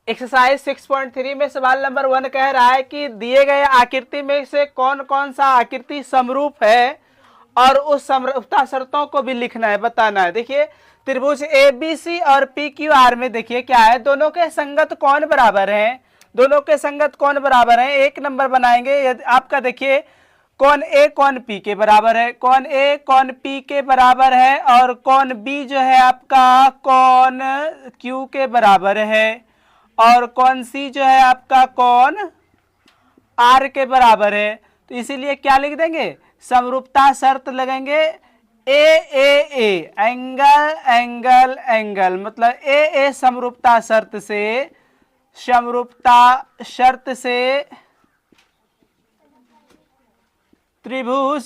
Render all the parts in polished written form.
Exercise 6.3 में सवाल number 1 कह रहा है कि दिए गए आकृति में से कौन कौन सा आकृति समरूप है और उस समरूपता शर्तों को भी लिखना है, बताना है। देखिए त्रिभुज ABC और PQR में देखिए क्या है, दोनों के संगत कौन बराबर हैं, दोनों के संगत कौन बराबर हैं। एक नंबर बनाएंगे यदि आपका देखिए कौन A कौन P के बराबर है, कौन A कौन P के बराबर है और कौन B जो है आपका कौन Q के बराबर है और कौन C जो है आपका कौन R के बराबर है। तो इसीलिए क्या लिख देंगे, समरूपता शर्त लगेंगे ए एंगल एंगल एंगल, मतलब ए समरूपता शर्त से त्रिभुज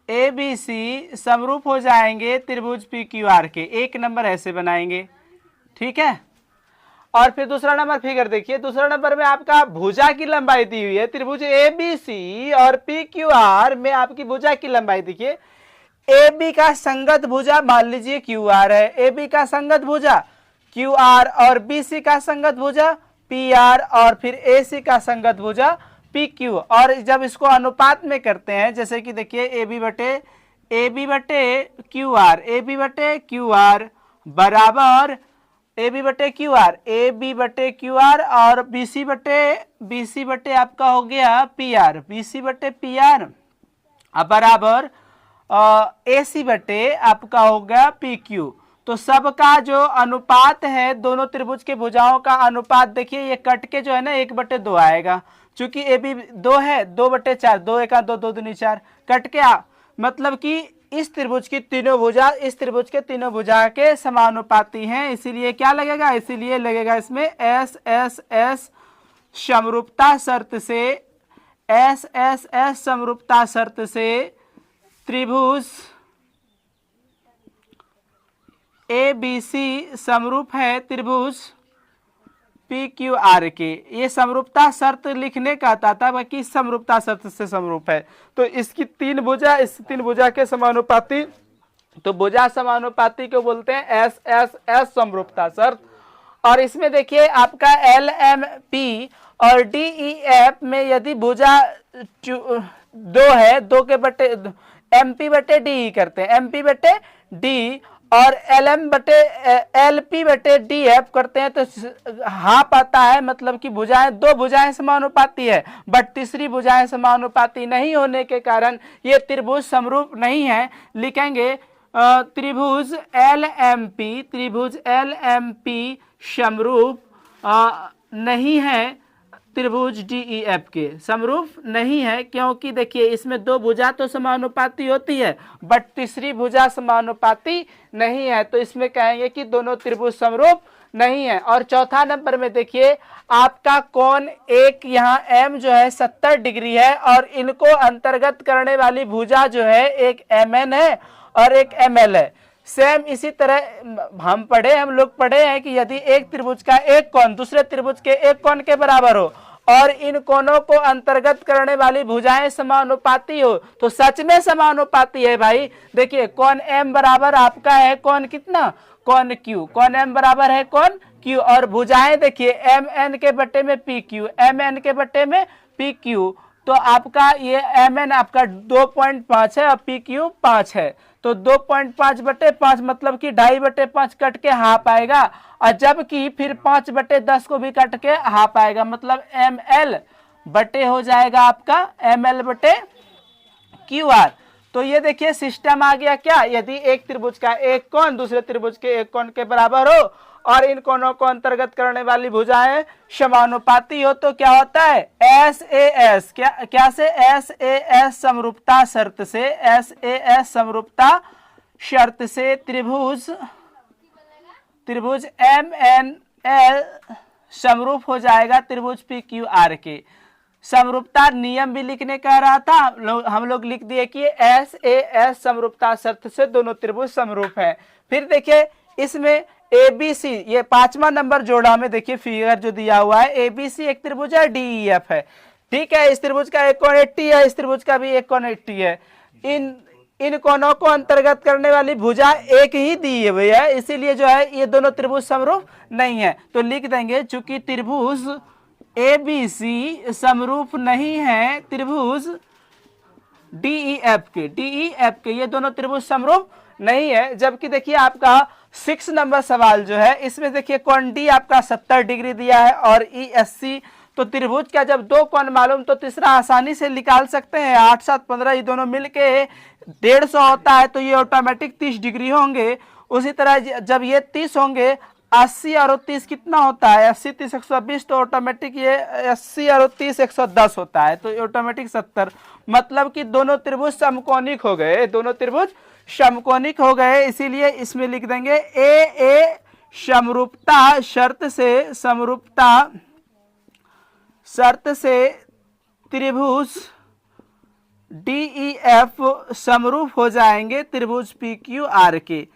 ABC समरूप हो जाएंगे त्रिभुज PQR के। एक नंबर ऐसे बनाएंगे, ठीक है। और फिर दूसरा नंबर फिगर देखिए, दूसरा नंबर में आपका भुजा की लंबाई दी हुई है। त्रिभुज ABC और PQR में आपकी भुजा की लंबाई देखिए, AB का संगत भुजा मान लीजिए QR है, AB का संगत भुजा QR और BC का संगत भुजा PR और फिर AC का संगत भुजा PQ। और जब इसको अनुपात में करते हैं, जैसे कि देखिए AB बटे QR बराबर AB बटे QR और BC बटे आपका हो गया PR, BC बटे PR बराबर AC बटे आपका होगा PQ। तो सबका जो अनुपात है, दोनों त्रिभुज के भुजाओं का अनुपात देखिए, ये कट के जो है ना 1/2 आएगा। चूंकि AB 2 है, 2/4, 2 1 2 2 दूनी 4 कट के मतलब कि इस त्रिभुज की तीनों भुजा इस त्रिभुज के तीनों भुजा के समानुपाती हैं, इसीलिए क्या लगेगा, इसीलिए लगेगा इसमें S समरूपता शर्त से त्रिभुज ABC समरूप है त्रिभुज PQR के। ये समरूपता शर्त लिखने का आता था, बाकी समरूपता शर्त से समरूप है। तो इसकी तीन भुजा के समानुपाती, तो भुजा समानुपाती को बोलते हैं S समरूपता शर्त। और इसमें देखिए आपका LMP और DEF में यदि भुजा 2 है, 2 के बटे MP बटे DE करते हैं, MP बटे D और LP बटे DF करते हैं, तो हाफ आता है, मतलब कि दो भुजाएं समानुपाती है, बट तीसरी भुजाएं समानुपाती नहीं होने के कारण ये त्रिभुज समरूप नहीं है। लिखेंगे त्रिभुज LMP समरूप नहीं है त्रिभुज DEF के, समरूप नहीं है, क्योंकि देखिए इसमें दो भुजा तो समानुपाती होती है बट तीसरी भुजा समानुपाती नहीं है, तो इसमें कहेंगे कि दोनों त्रिभुज समरूप नहीं है। और चौथा नंबर में देखिए आपका कोण एक यहाँ M जो है 70 डिग्री है और इनको अंतर्गत करने वाली भुजा जो है एक MN है और एक ML है। सेम इसी तरह हम लोग पढ़े हैं कि यदि एक त्रिभुज का एक कोण दूसरे त्रिभुज के एक कोण के बराबर हो और इन कोणों को अंतर्गत करने वाली भुजाएं समानुपाती हो, तो सच में समानुपाती है भाई। देखिए कोण M बराबर आपका है कोण कितना, कोण Q, कोण M बराबर है कोण Q और भुजाएं देखिए MN के बटे में PQ, MN के बटे में PQ। तो आपका ये MN आपका 2.5 है और PQ 5 है, तो 2.5 बटे 5 मतलब कि 2.5 बटे 5 कट के हाफ आएगा, और जबकि फिर 5 बटे 10 को भी कट के हाफ आएगा, मतलब ML बटे हो जाएगा आपका ML बटे QR। तो ये देखिए सिस्टम आ गया क्या, यदि एक त्रिभुज का एक कोण दूसरे त्रिभुज के एक कोण के बराबर हो और इन कोणों को अंतर्गत करने वाली भुजाएं समानुपाती हो, तो क्या होता है SAS, क्या से SAS समरूपता शर्त से, SAS समरूपता शर्त से त्रिभुज MNL समरूप हो जाएगा त्रिभुज PQR के। समरूपता नियम भी लिखने कह रहा था, हम लोग लिख दिए कि SAS समरूपता शर्त से दोनों त्रिभुज समरूप है। फिर देखिए इसमें ABC, ये 5वां नंबर जोड़ा में देखिए फिगर जो दिया हुआ है, ABC एक त्रिभुज है, DEF है, ठीक है। इस त्रिभुज का एक कोण 80 है, इस त्रिभुज का भी एक कोण 80 है। इन कोनों को अंतर्गत करने वाली भुजा एक ही दी हुई है, इसीलिए जो है ये दोनों त्रिभुज समरूप नहीं है। तो लिख देंगे चूंकि त्रिभुज ABC समरूप नहीं है त्रिभुज DEF के ये दोनों त्रिभुज समरूप नहीं है। जबकि देखिए आपका 6 नंबर सवाल जो है इसमें देखिए कोण D आपका 70 डिग्री दिया है और ESC, तो त्रिभुज का जब दो कोण मालूम तो तीसरा आसानी से निकाल सकते हैं। 8 7 15 ये दोनों मिलके 150 होता है, तो ये ऑटोमेटिक 30 डिग्री होंगे। उसी तरह जब ये 30 होंगे, 80 और 30 कितना होता है, 80 30 120, तो ऑटोमेटिक ये 80 और 30 110 होता है, तो ऑटोमेटिक 70। मतलब कि दोनों त्रिभुज समकोणिक हो गए, दोनों त्रिभुज समकोणिक हो गए। इसीलिए इसमें लिख देंगे ए समरूपता शर्त से त्रिभुज DEF समरूप हो जाएंगे त्रिभुज PQR के।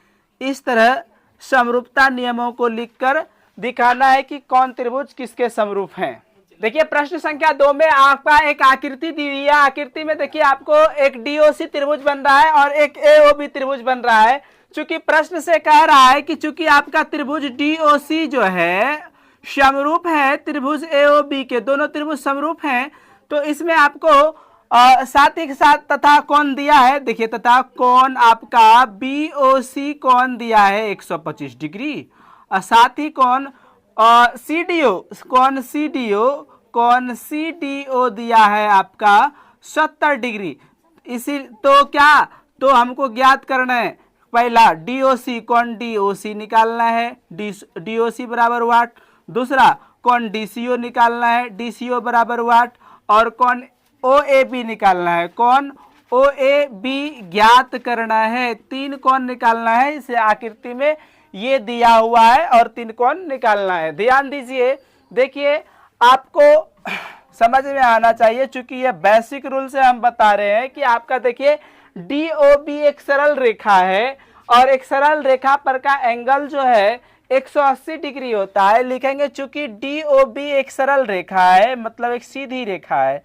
इस तरह समरूपता नियमों को लिखकर दिखाना है कि कौन त्रिभुज किसके समरूप हैं। देखिए प्रश्न संख्या 2 में आपका एक आकृति दी हुई है। आकृति में देखिए आपको एक DOC त्रिभुज बन रहा है और एक AOB त्रिभुज बन रहा है। चूंकि प्रश्न से कह रहा है कि चूंकि आपका त्रिभुज DOC जो है समरूप है त्रिभुज AOB के, दोनों त्रिभुज समरूप हैं, तो इसमें आपको साथ ही साथ तथा कोण दिया है। देखिए तथा कोण आपका BOC कोण दिया है 125 डिग्री और साथ ही कोण CDO दिया है आपका 70 डिग्री। इसी तो क्या, तो हमको ज्ञात करना है पहला DOC कोण DOC निकालना है, DOC बराबर वाट। दूसरा कोण DCO निकालना है, DCO बराबर वाट। और कोण OAB निकालना है, कोण OAB ज्ञात करना है। 3 कोण निकालना है, इसे आकृति में ये दिया हुआ है और 3 कोण निकालना है। ध्यान दीजिए, देखिए आपको समझ में आना चाहिए, चूंकि ये बेसिक रूल से हम बता रहे हैं कि आपका देखिए DOB एक सरल रेखा है और एक सरल रेखा पर का एंगल जो है 180 डिग्री होता है। लिखेंगे चूंकि DOB एक सरल रेखा है, मतलब एक सीधी रेखा है,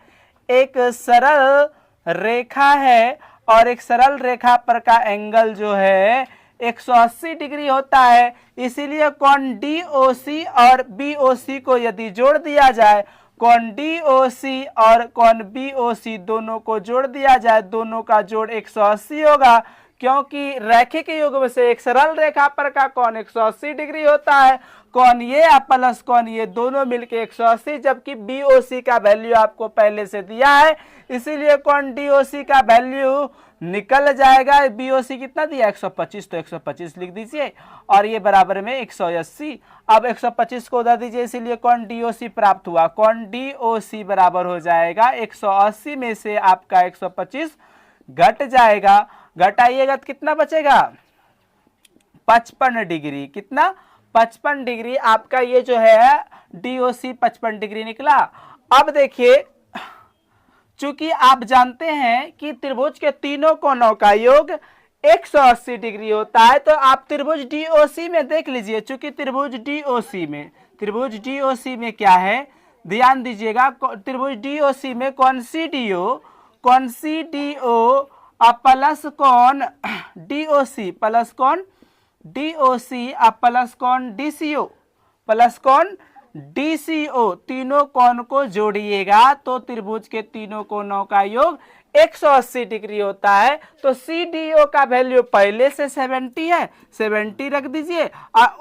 एक सरल रेखा है और एक सरल रेखा पर का एंगल जो है 180 डिग्री होता है। इसीलिए कोण DOC और BOC को यदि जोड़ दिया जाए, कोण DOC और कोण BOC दोनों को जोड़ दिया जाए, दोनों का जोड़ 180 होगा, क्योंकि रैखिक युग्म से एक सरल रेखा पर का कोण 180 डिग्री होता है। कोण ये प्लस कोण ये दोनों मिलके 180, जबकि BOC का वैल्यू आपको पहले से दिया है, इसीलिए कोण DOC का वैल्यू निकल जाएगा। BOC कितना दिया 125, तो 125 लिख दीजिए और ये बराबर में 180। अब 125 को उधर दीजिए, इसीलिए कोण DOC प्राप्त हुआ। कोण DOC बराबर हो जाएगा 180 में से आपका 125 घट जाएगा, घटाइएगा तो कितना बचेगा 55 डिग्री। कितना 55 डिग्री आपका ये जो है DOC 55 डिग्री निकला। अब देखिए चूंकि आप जानते हैं कि त्रिभुज के तीनों कोणों का योग 180 डिग्री होता है, तो आप त्रिभुज DOC में देख लीजिए। चूंकि त्रिभुज DOC में क्या है, ध्यान दीजिएगा, त्रिभुज DOC में कोण CDO प्लस कोण DOC प्लस कोण DOC प्लस कोण DCO प्लस कोण DCO तीनों कोण को जोड़िएगा तो त्रिभुज के तीनों कोणों का योग 180 डिग्री होता है। तो CDO का वैल्यू पहले से 70 है, 70 रख दीजिए।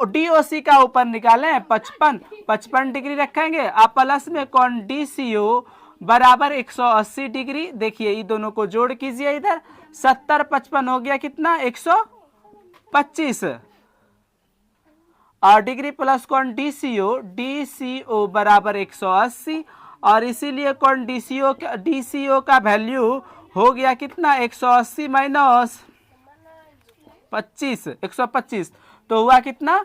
DOC का ऊपर निकालें 55 डिग्री रखेंगे। आप प्लस में कोण DCO बराबर 180 डिग्री। देखिए ये दोनों को जोड़ कीजिए, इधर 70 55 हो गया कितना 125 और डिग्री प्लस कोण DCO बराबर 180 और इसीलिए कोण DCO का वैल्यू हो गया कितना 180 माइनस 25 125, तो हुआ कितना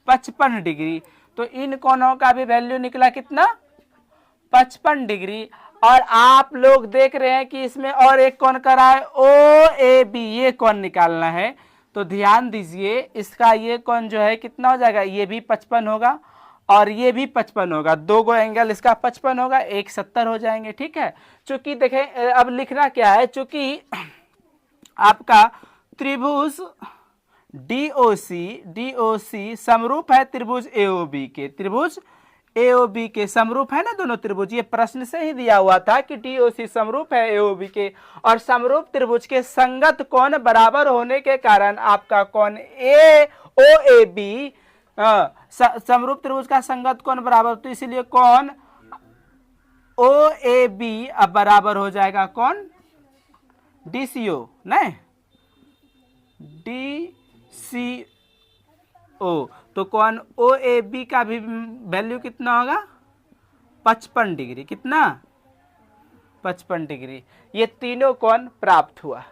55 डिग्री। तो इन कोणों का भी वैल्यू निकला कितना 55 डिग्री। और आप लोग देख रहे हैं कि इसमें और एक कोण करा है OAB, ये कोण निकालना है। तो ध्यान दीजिए, इसका ये कोण जो है कितना हो जाएगा, ये भी 55 होगा और ये भी 55 होगा, दो गो एंगल इसका 55 होगा, एक 70 हो जाएंगे। ठीक है, चूंकि देखें अब लिखना क्या है, चूंकि आपका त्रिभुज डीओसी समरूप है त्रिभुज एओबी के, त्रिभुज एओबी के समरूप है ना दोनों त्रिभुज। ये प्रश्न से ही दिया हुआ था कि डीओसी समरूप है एओबी के, और समरूप त्रिभुज के संगत कोण बराबर होने के कारण आपका कोण ए ओ ए बी, समरूप त्रिभुज का संगत कोण बराबर, तो इसीलिए कोण ओ ए बी अब बराबर हो जाएगा कौन, डीसीओ नहीं, डीसीओ। तो कौन ओ ए बी का भी वैल्यू कितना होगा, 55 डिग्री, कितना 55 डिग्री। ये तीनों कोण प्राप्त हुआ।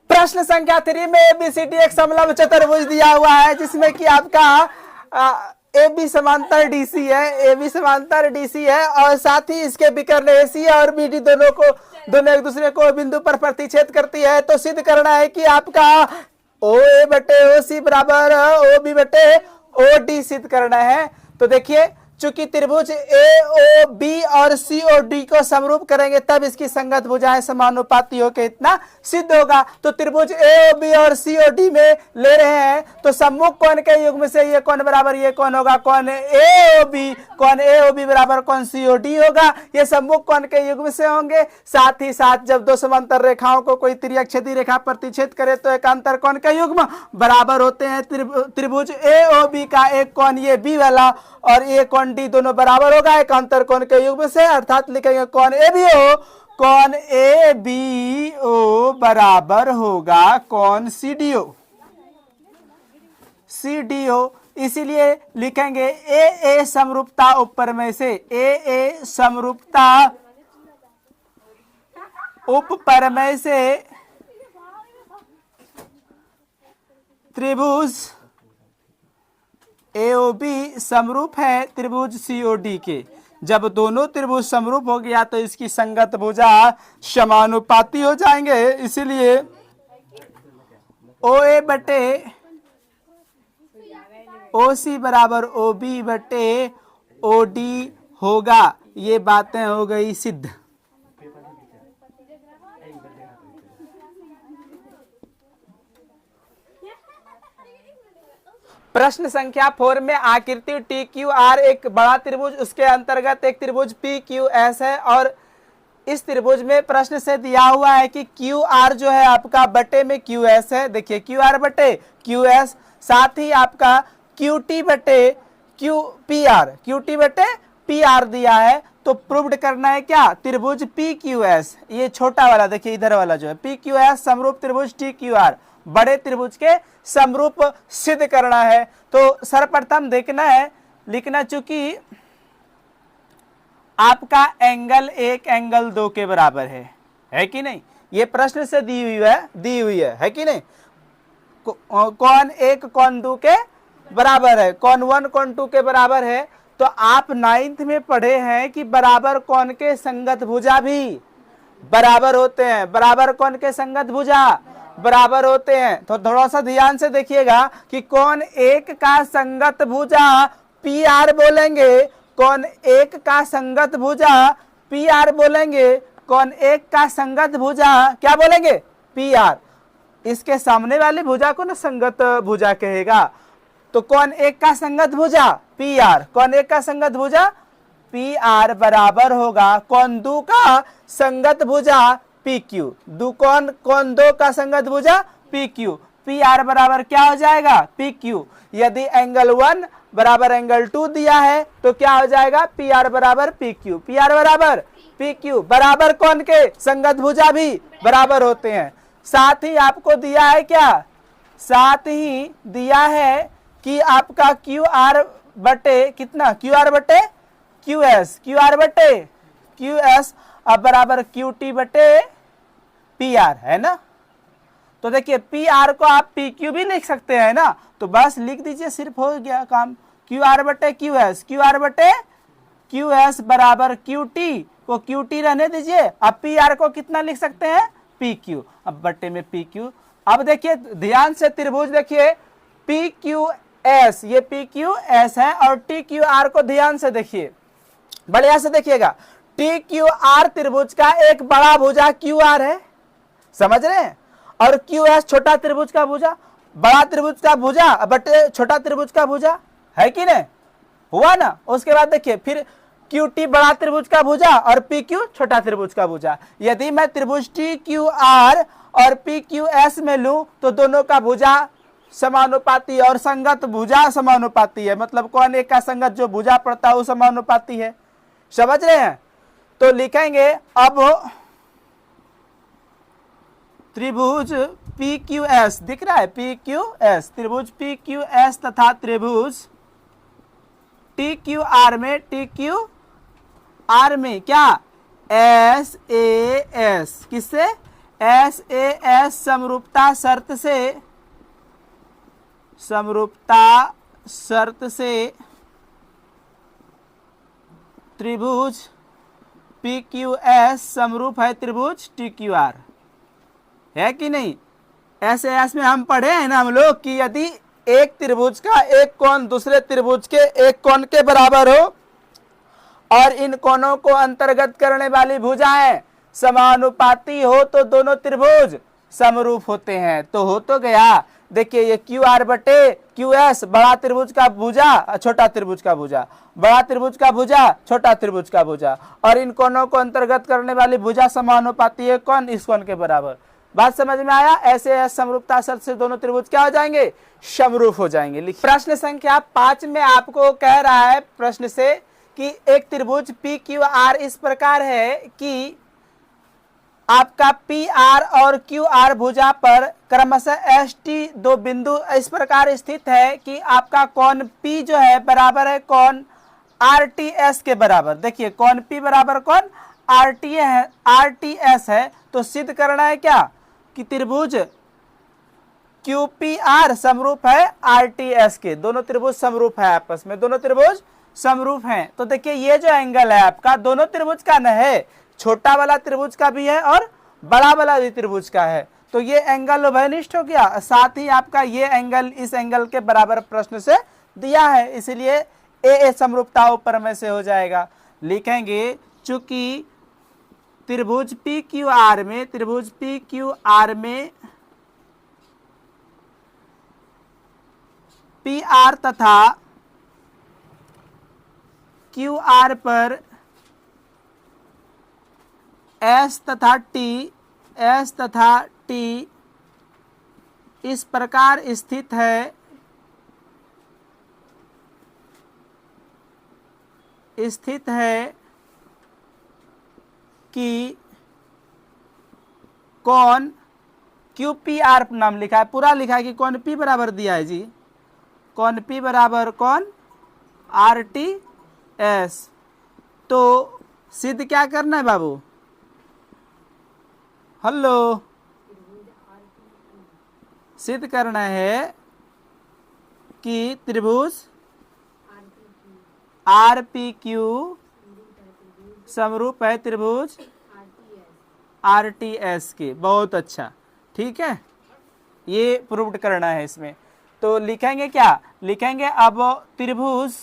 प्रश्न संख्या 3 में एबीसीडी एक समलंब चतुर्भुज दिया हुआ है जिसमें कि आपका ए बी समांतर डीसी है, ए बी समांतर डीसी है और साथ ही इसके विकर्ण एसी और बीडी दोनों एक दूसरे को बिंदु पर प्रतिच्छेद करती है। तो सिद्ध करना है कि आपका ओ ए बटे ओ सी बराबर ओ बी बटे ओ डी सिद्ध करना है। तो देखिए चूंकि त्रिभुज ए ओ बी और सी ओ डी को समरूप करेंगे तब इसकी संगत भुजाएं समानुपाती होकर इतना सिद्ध होगा। तो त्रिभुज ए ओ बी और सी ओ डी में ले रहे हैं तो सम्मुख कोण के युग्म से ये कोण बराबर ये कोण होगा, कोण ए ओ बी बराबर कोण सी ओ डी होगा। ये सम्मुख कोण के युग्म से होंगे। साथ ही साथ जब दो समांतर रेखाओं को कोई तिर्यकछेदी रेखा प्रतिच्छेद करे तो एकांतर कोण के युग्म बराबर होते हैं। त्रिभुज ए ओ बी का एक कोण ये बी वाला और ये कोण डी दोनों बराबर होगा एकांतर कोण के युग्म से, अर्थात लिखेंगे कोण ए बी ओ, कोण ए बी ओ बराबर होगा कोण C D O, C D O. इसीलिए लिखेंगे ए ए समरूपता ऊपर में से, ए ए समरूपता उपप्रमेय से त्रिभुज एओबी समरूप है त्रिभुज सीओडी के। जब दोनों त्रिभुज समरूप हो गया तो इसकी संगत भुजा समानुपाती हो जाएंगे। इसीलिए ओ ए बटे ओ सी बराबर ओ बी बटे ओ डी होगा। ये बातें हो गई सिद्ध। प्रश्न संख्या 4 में आकृति टी क्यू आर एक बड़ा त्रिभुज, उसके अंतर्गत एक त्रिभुज पी क्यू एस है और इस त्रिभुज में प्रश्न से दिया हुआ है कि क्यू आर जो है आपका बटे में क्यू एस है। देखिए क्यू आर बटे क्यू एस, साथ ही आपका क्यू टी बटे Q P R, Q T बटे पी आर दिया है। तो प्रूव्ड करना है क्या, त्रिभुज पी क्यू एस, ये छोटा वाला देखिए इधर वाला जो है पी क्यू एस समरूप त्रिभुज टी क्यू आर बड़े त्रिभुज के समरूप सिद्ध करना है। तो सर्वप्रथम देखना है लिखना, चूंकि आपका एंगल 1 एंगल 2 के बराबर है कि नहीं, ये प्रश्न से दी हुई है कि नहीं। कौन 1 कौन 2 के बराबर है, कौन 1 कौन 2 के बराबर है। तो आप 9th में पढ़े हैं कि बराबर कोण के संगत भुजा भी बराबर होते हैं, बराबर कोण के संगत भुजा बराबर होते हैं। तो थोड़ा सा ध्यान से देखिएगा कि कोण 1 का संगत भुजा पी आर बोलेंगे, कोण 1 का संगत भुजा पी आर बोलेंगे, कोण 1 का संगत भुजा क्या बोलेंगे, पी आर। इसके सामने वाली भुजा को ना संगत भुजा कहेगा। तो कोण 1 का संगत भुजा पी आर, कोण 1 का संगत भुजा पी आर बराबर होगा कोण 2 का संगत भुजा पी क्यू। कोण 2 का संगत भुजा पी क्यू, पी आर बराबर क्या हो जाएगा, पी क्यू। यदि एंगल 1 बराबर एंगल 2 दिया है तो क्या हो जाएगा, पी आर बराबर पी क्यू, पी आर बराबर पी क्यू। बराबर कोण के संगत भुजा भी बराबर होते हैं। साथ ही आपको दिया है क्या, साथ ही दिया है कि आपका क्यू आर बटे कितना, क्यू आर बटे क्यू एस, क्यू आर बटे क्यू एस अब बराबर क्यू टी बटे पी आर है ना। तो देखिए पी आर को आप पी क्यू भी लिख सकते हैं ना, तो बस लिख दीजिए, सिर्फ हो गया काम। क्यू आर बटे क्यू एस, क्यू आर बटे क्यू एस बराबर क्यू टी को क्यू टी रहने दीजिए। अब पी आर को कितना लिख सकते हैं, पी क्यू, अब बटे में पी क्यू। अब देखिए ध्यान से त्रिभुज देखिए पी क्यू एस, ये पी क्यू एस है और टी क्यू आर को ध्यान से देखिए, बढ़िया से देखिएगा। टी क्यू आर त्रिभुज का एक बड़ा भुजा क्यू आर है, समझ रहे हैं, और क्यू एस छोटा त्रिभुज का भुजा, बड़ा त्रिभुज का भुजा बटे छोटा त्रिभुज का भुजा, है कि नहीं, हुआ ना। उसके बाद देखिए फिर क्यू टी बड़ा त्रिभुज का भुजा और पी क्यू छोटा त्रिभुज का भुजा। यदि मैं त्रिभुज टी क्यू आर और पी क्यू एस में लूं तो दोनों का भुजा समानुपाती और संगत भुजा समानुपाती है, मतलब कौन एक का संगत जो भुजा पड़ता है वो समानुपाती है, समझ रहे हैं। तो लिखेंगे अब त्रिभुज पी क्यू एस, दिख रहा है पी क्यू एस, त्रिभुज पी क्यू एस तथा त्रिभुज टी क्यू आर में, टी क्यू आर में क्या एस ए एस, किससे, एस ए एस समरूपता शर्त से, समरूपता शर्त से त्रिभुज पी क्यू एस समरूप है त्रिभुज टी क्यू आर, है कि नहीं। एस एस में हम पढ़े हैं ना हम लोग कि यदि एक त्रिभुज का एक कोण दूसरे त्रिभुज के एक कोण के बराबर हो और इन कोणों को अंतर्गत करने वाली भुजाएं समानुपाती हो तो दोनों त्रिभुज समरूप होते हैं। तो हो तो गया, देखिए ये क्यू आर बटे क्यू एस बड़ा त्रिभुज का भुजा छोटा त्रिभुज का भुजा, बड़ा त्रिभुज का भुजा छोटा त्रिभुज का भुजा, और इन कोणों को अंतर्गत करने वाली भुजा समानुपाती है कौन, इस कोण के बराबर। बात समझ में आया। ऐसे समरूपता शर्त से दोनों त्रिभुज क्या हो जाएंगे, समरूप हो जाएंगे। प्रश्न संख्या 5 में आपको कह रहा है प्रश्न से कि एक त्रिभुज पी क्यू आर इस प्रकार है कि आपका पी आर और क्यू आर भुजा पर क्रमशः एस टी दो बिंदु इस प्रकार स्थित है कि आपका कोण पी जो है बराबर है कोण आर टी एस के बराबर। देखिए कोण पी बराबर कोण आर टी एस है। तो सिद्ध करना है क्या कि त्रिभुज क्यू पी आर समरूप है आर टी एस के, दोनों त्रिभुज समरूप है आपस में, दोनों त्रिभुज समरूप हैं। तो देखिए ये जो एंगल है आपका दोनों त्रिभुज का न है, छोटा वाला त्रिभुज का भी है और बड़ा वाला भी त्रिभुज का है। तो ये एंगल उभयनिष्ठ हो गया, साथ ही आपका ये एंगल इस एंगल के बराबर प्रश्न से दिया है, इसलिए ए समरूपता ऊपर में से हो जाएगा। लिखेंगे चूंकि त्रिभुज पी क्यू आर में, त्रिभुज पी क्यू आर में पी आर तथा क्यू आर पर एस तथा टी इस प्रकार स्थित है, कि कोण क्यू पी आर नाम लिखा है, पूरा लिखा है कि कोण पी बराबर दिया है जी, कोण पी बराबर कोण आर टी एस। तो सिद्ध क्या करना है बाबू, हेलो, सिद्ध करना है कि त्रिभुज आर पी क्यू समरूप है त्रिभुज आर टी एस के। बहुत अच्छा, ठीक है, ये प्रूव्ड करना है इसमें। तो लिखेंगे क्या, लिखेंगे अब त्रिभुज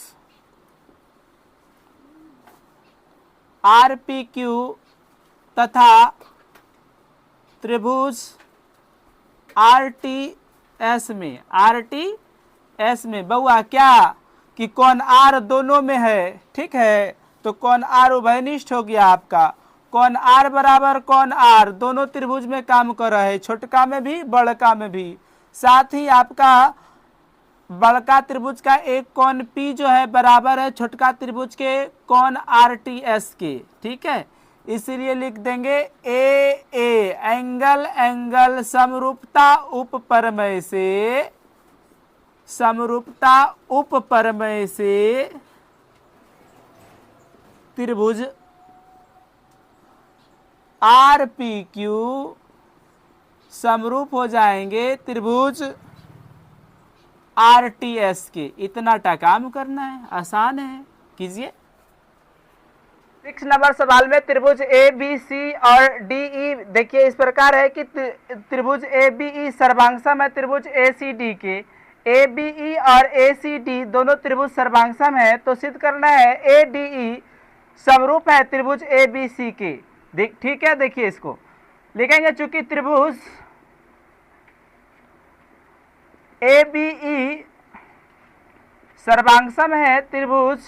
आर पी क्यू तथा त्रिभुज आर टी एस में बउआ क्या कि कोण आर दोनों में है, ठीक है। तो कोण आर उभयनिष्ठ हो गया आपका, कोण आर बराबर कोण आर दोनों त्रिभुज में काम कर रहे हैं, छोटका में भी बड़का में भी। साथ ही आपका बड़का त्रिभुज का एक कोण पी जो है बराबर है छोटका त्रिभुज के कोण आर टी एस के, ठीक है। इसलिए लिख देंगे ए एंगल समरूपता उपपरमय से, समरूपता उपपरमय से त्रिभुज आर पी क्यू समरूप हो जाएंगे त्रिभुज आर टी एस के। इतना टा काम करना है, आसान है, कीजिए। 6 नंबर सवाल में त्रिभुज ए बी सी और डी ई देखिए इस प्रकार है कि त्रिभुज ए बी ई सर्वांगसम है त्रिभुज ए सी डी के। ए बी ई और ए सी डी दोनों त्रिभुज सर्वांगसम है, तो सिद्ध करना है ए डी ई समरूप है त्रिभुज ए बी सी के, ठीक है। देखिए इसको लिखेंगे, चूंकि त्रिभुज ए बी ई सर्वांगसम है त्रिभुज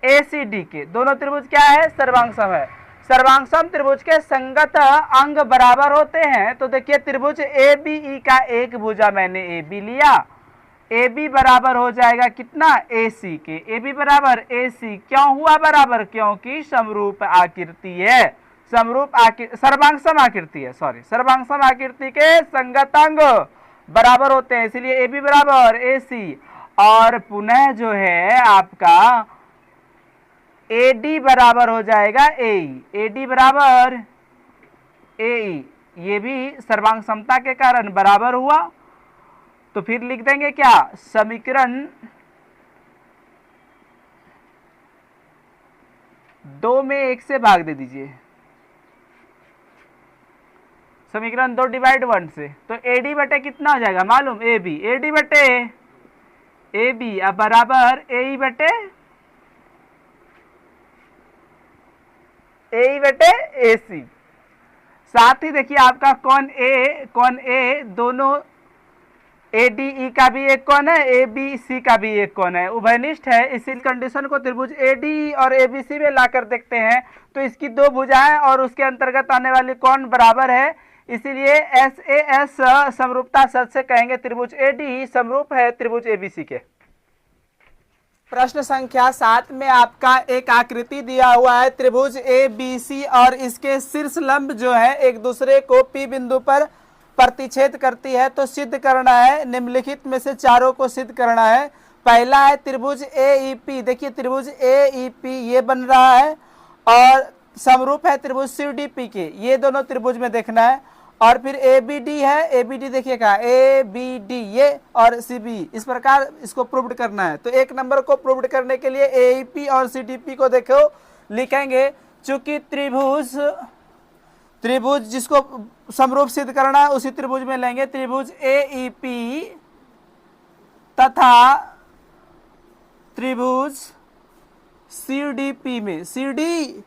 ए सी डी के। दोनों त्रिभुज क्या है? सर्वांगसम है। सर्वांगसम त्रिभुज के संगत अंग बराबर होते हैं। तो देखिए त्रिभुज ए बी ई का एक भुजा मैंने ए बी लिया, ए बी बराबर हो जाएगा कितना? ए सी के। ए बी बराबर ए सी क्यों हुआ बराबर? क्योंकि समरूप आकृति है, सर्वांगसम आकृति है, सॉरी, सर्वांगसम आकृति के संगत अंग बराबर होते हैं, इसलिए ए बी बराबर ए सी। और पुनः जो है आपका ए डी बराबर हो जाएगा ए ई, ए डी बराबर ए ई, ये भी सर्वांग समता के कारण बराबर हुआ। तो फिर लिख देंगे क्या? समीकरण 2 में 1 से भाग दे दीजिए, समीकरण 2 डिवाइड 1 से। तो ए डी बटे कितना हो जाएगा मालूम? ए बी, ए डी बटे ए बी अब बराबर ए ई बटे ए सी। साथ ही देखिए आपका कौन ए दोनों ए डी ई का भी एक कोण है, ए बी सी का भी एक कोण है, उभयनिष्ठ है। इसी कंडीशन को त्रिभुज ए डी और ए बी सी में लाकर देखते हैं तो इसकी दो भुजाएं और उसके अंतर्गत आने वाली कोण बराबर है, इसीलिए एस ए एस समरूपता शर्त से कहेंगे त्रिभुज ए डी समरूप है त्रिभुज ए बी सी के। प्रश्न संख्या 7 में आपका एक आकृति दिया हुआ है त्रिभुज ए बी सी और इसके शीर्ष लंब जो है एक दूसरे को पी बिंदु पर प्रतिच्छेद करती है। तो सिद्ध करना है, निम्नलिखित में से चारों को सिद्ध करना है। पहला है त्रिभुज ए ई पी, देखिए त्रिभुज ए ई पी ये बन रहा है और समरूप है त्रिभुज सी डी पी के, ये दोनों त्रिभुज में देखना है। और फिर ए बी डी है, ए बी डी देखिएगा ए बी डी ये और सी बी, इस प्रकार इसको प्रूव्ड करना है। तो एक नंबर को प्रूव्ड करने के लिए ए ई पी और सी डी पी को देखो लिखेंगे, चूंकि त्रिभुज जिसको समरूप सिद्ध करना है उसी त्रिभुज में लेंगे, त्रिभुज ए ई पी तथा त्रिभुज सी डी पी में, सी डी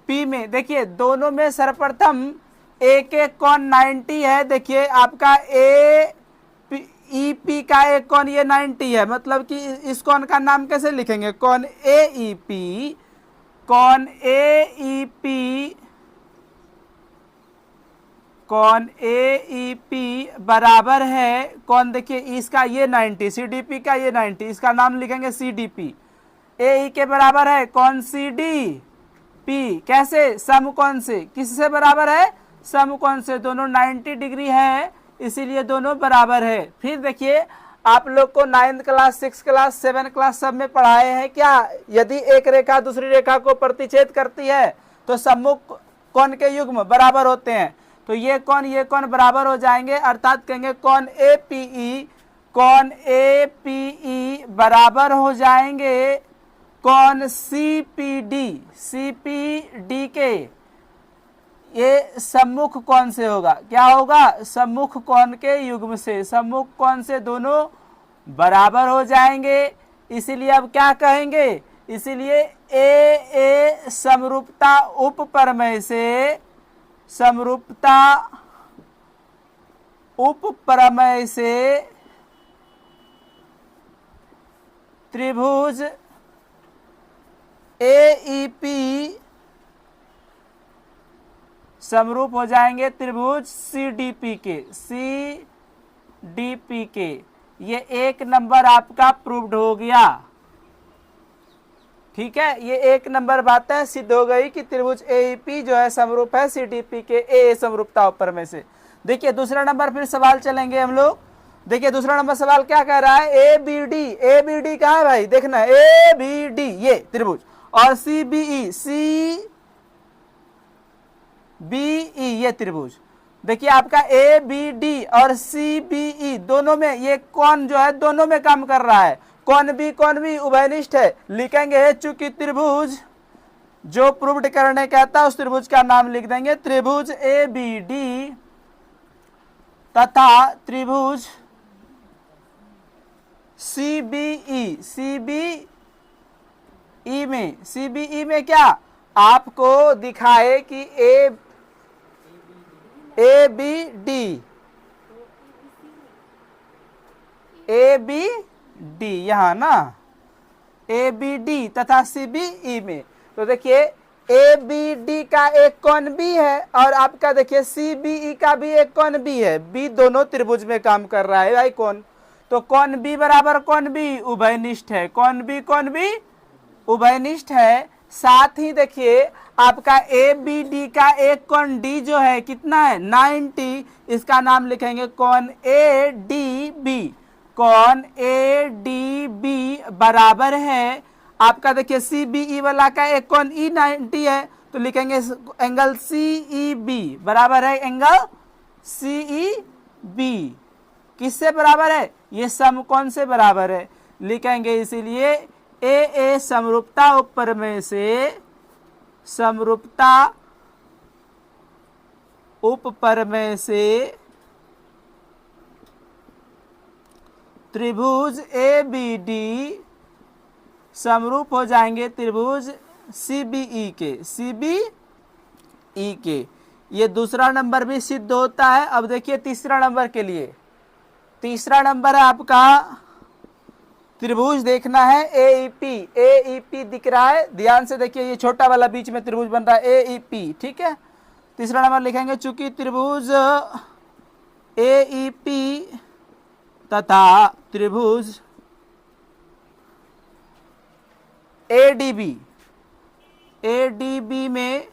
पी में देखिए दोनों में सर्वप्रथम एक एक कोण 90 है। देखिए आपका ए ई पी का एक कोण ये 90 है, मतलब कि इस कोण का नाम कैसे लिखेंगे? कोण ए ई पी, कोण ए ई पी, कोण ए ई पी बराबर है कौन? देखिए इसका ये 90, सी डी पी का ये 90, इसका नाम लिखेंगे सी डी पी। ए ई के बराबर है कौन? C D P. कैसे? समकोण से। किससे बराबर है? समकोण से। दोनों 90 डिग्री है इसीलिए दोनों बराबर है। फिर देखिए आप लोग को 9th class, 6th class, 7th class सब में पढ़ाए हैं क्या? यदि एक रेखा दूसरी रेखा को प्रतिच्छेद करती है तो सम्मुख कोण के युग्म बराबर होते हैं। तो ये कोण बराबर हो जाएंगे, अर्थात कहेंगे कोण ए पी ई, कोण ए पी ई बराबर हो जाएंगे कोण सी पी डी के। ये सम्मुख कोण से होगा, क्या होगा? सम्मुख कोण के युग्म से, सम्मुख कोण से दोनों बराबर हो जाएंगे। इसीलिए अब क्या कहेंगे? इसीलिए ए समरूपता उपप्रमेय से, समरूपता उपप्रमेय से त्रिभुज ए ई पी समरूप हो जाएंगे त्रिभुज सी डी पी के, सी डी पी के। ये एक नंबर आपका प्रूव्ड हो गया, ठीक है। ये एक नंबर बात है, सिद्ध हो गई कि त्रिभुज ए ई पी जो है समरूप है सी डी पी के ए समरूपता ऊपर में से। देखिए दूसरा नंबर फिर सवाल चलेंगे हम लोग। देखिए दूसरा नंबर सवाल क्या कह रहा है? A B D, A B D कहाँ है भाई? देखना ए बी डी ये त्रिभुज, और C B E, C B E ये त्रिभुज। देखिए आपका ए बी डी और सी बी ई दोनों में ये कोण जो है दोनों में काम कर रहा है, कोण भी उभयनिष्ठ है। लिखेंगे चूंकि त्रिभुज जो प्रूव्ड करने कहता है उस त्रिभुज का नाम लिख देंगे त्रिभुज ए बी डी तथा त्रिभुज C B E, C B E में क्या आपको दिखाए कि A B D A B D, यहाँ ना ए बी डी तथा सी बी ई में। तो देखिए ए बी डी का एक कोण बी है और आपका देखिए सी बी ई का भी एक कोण बी है। बी दोनों त्रिभुज में काम कर रहा है भाई कोण। तो कोण बी बराबर कोण बी उभयनिष्ठ है। कोण बी उभयनिष्ठ है। साथ ही देखिए आपका ए बी डी का एक कोण डी जो है कितना है 90, इसका नाम लिखेंगे कोण ए डी बी। कोण ए डी बी बराबर है आपका देखिए सी बी ई वाला का एक कोण ई 90 है, तो लिखेंगे एंगल सी ई बी बराबर है एंगल सी ई बी। किससे बराबर है? ये समकोण से बराबर है। लिखेंगे इसीलिए ए समरूपता उपप्रमेय से, समरूपता उपप्रमेय से त्रिभुज ए बी डी समरूप हो जाएंगे त्रिभुज सी बी ई के। ये दूसरा नंबर भी सिद्ध होता है। अब देखिए तीसरा नंबर के लिए, तीसरा नंबर है आपका त्रिभुज देखना है ए ई पी दिख रहा है, ध्यान से देखिए ये छोटा वाला बीच में त्रिभुज बन रहा है ए ई पी, ठीक है। तीसरा नंबर लिखेंगे चूंकि त्रिभुज ए ई पी तथा त्रिभुज ए डी बी में,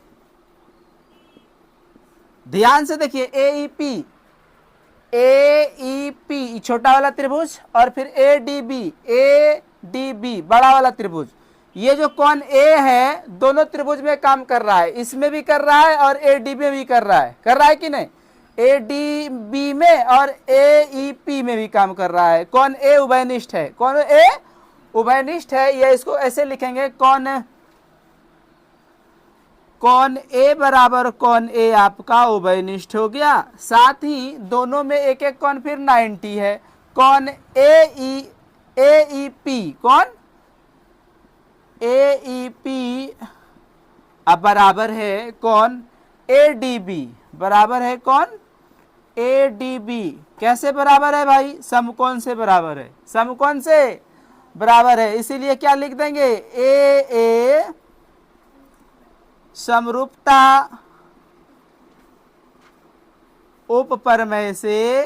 ध्यान से देखिए ए ई पी छोटा वाला त्रिभुज और फिर ए डी बी बड़ा वाला त्रिभुज। ये जो कोण ए है दोनों त्रिभुज में काम कर रहा है, इसमें भी कर रहा है और ए डी में भी कर रहा है कि नहीं? ए डी बी में और ए ई पी में भी काम कर रहा है। कोण ए उभयनिष्ठ है, कोण ए उभयनिष्ठ है। ये इसको ऐसे लिखेंगे कोण ए बराबर कोण ए आपका उभयनिष्ठ हो गया। साथ ही दोनों में एक एक कोण फिर 90 है। कोण ए ई पी, कोण ए ई पी अब बराबर है कोण ए डी बी, बराबर है कोण ए डी बी। कैसे बराबर है भाई? समकोण से बराबर है, समकोण से बराबर है। इसीलिए क्या लिख देंगे ए समरूपता उपप्रमेय से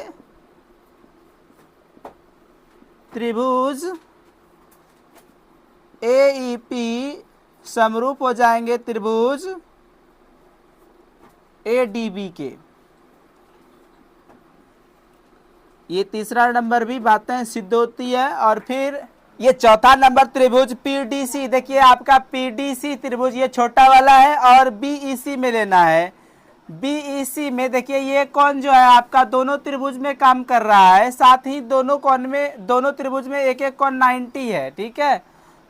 त्रिभुज ए ई पी समरूप हो जाएंगे त्रिभुज ए डी बी के। ये तीसरा नंबर भी बातें सिद्ध होती है। और फिर ये चौथा नंबर त्रिभुज पीडीसी, देखिए आपका पीडीसी त्रिभुज ये छोटा वाला है और बीईसी में लेना है। बीईसी में देखिए ये कोण जो है आपका दोनों त्रिभुज में काम कर रहा है। साथ ही दोनों कोण में, दोनों त्रिभुज में एक एक कोण 90 है, ठीक है।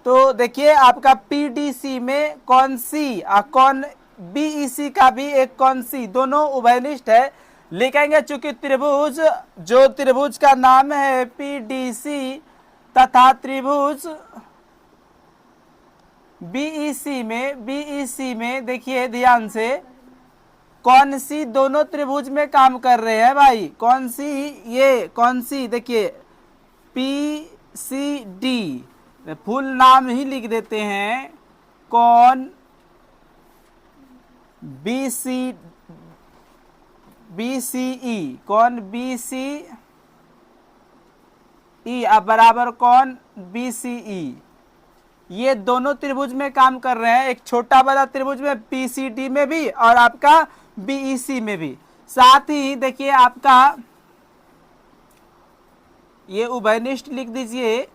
तो देखिए आपका पीडीसी में कोण सी और कोण बीईसी का भी एक कोण सी दोनों उभयनिष्ठ है। लिखेंगे चूंकि त्रिभुज, जो त्रिभुज का नाम है पीडीसी तथा त्रिभुज बीईसी में देखिए ध्यान से कौन सी दोनों त्रिभुज में काम कर रहे हैं भाई। कौन सी? ये कौन सी देखिए पी सी डी, फुल नाम ही लिख देते हैं कौन बी सी ई, कौन बी सी ई अब बराबर कौन बी सी ई। ये दोनों त्रिभुज में काम कर रहे हैं, एक छोटा वाला त्रिभुज में पीसीडी में भी और आपका बीईसी में भी। साथ ही देखिए आपका ये उभयनिष्ठ लिख दीजिए।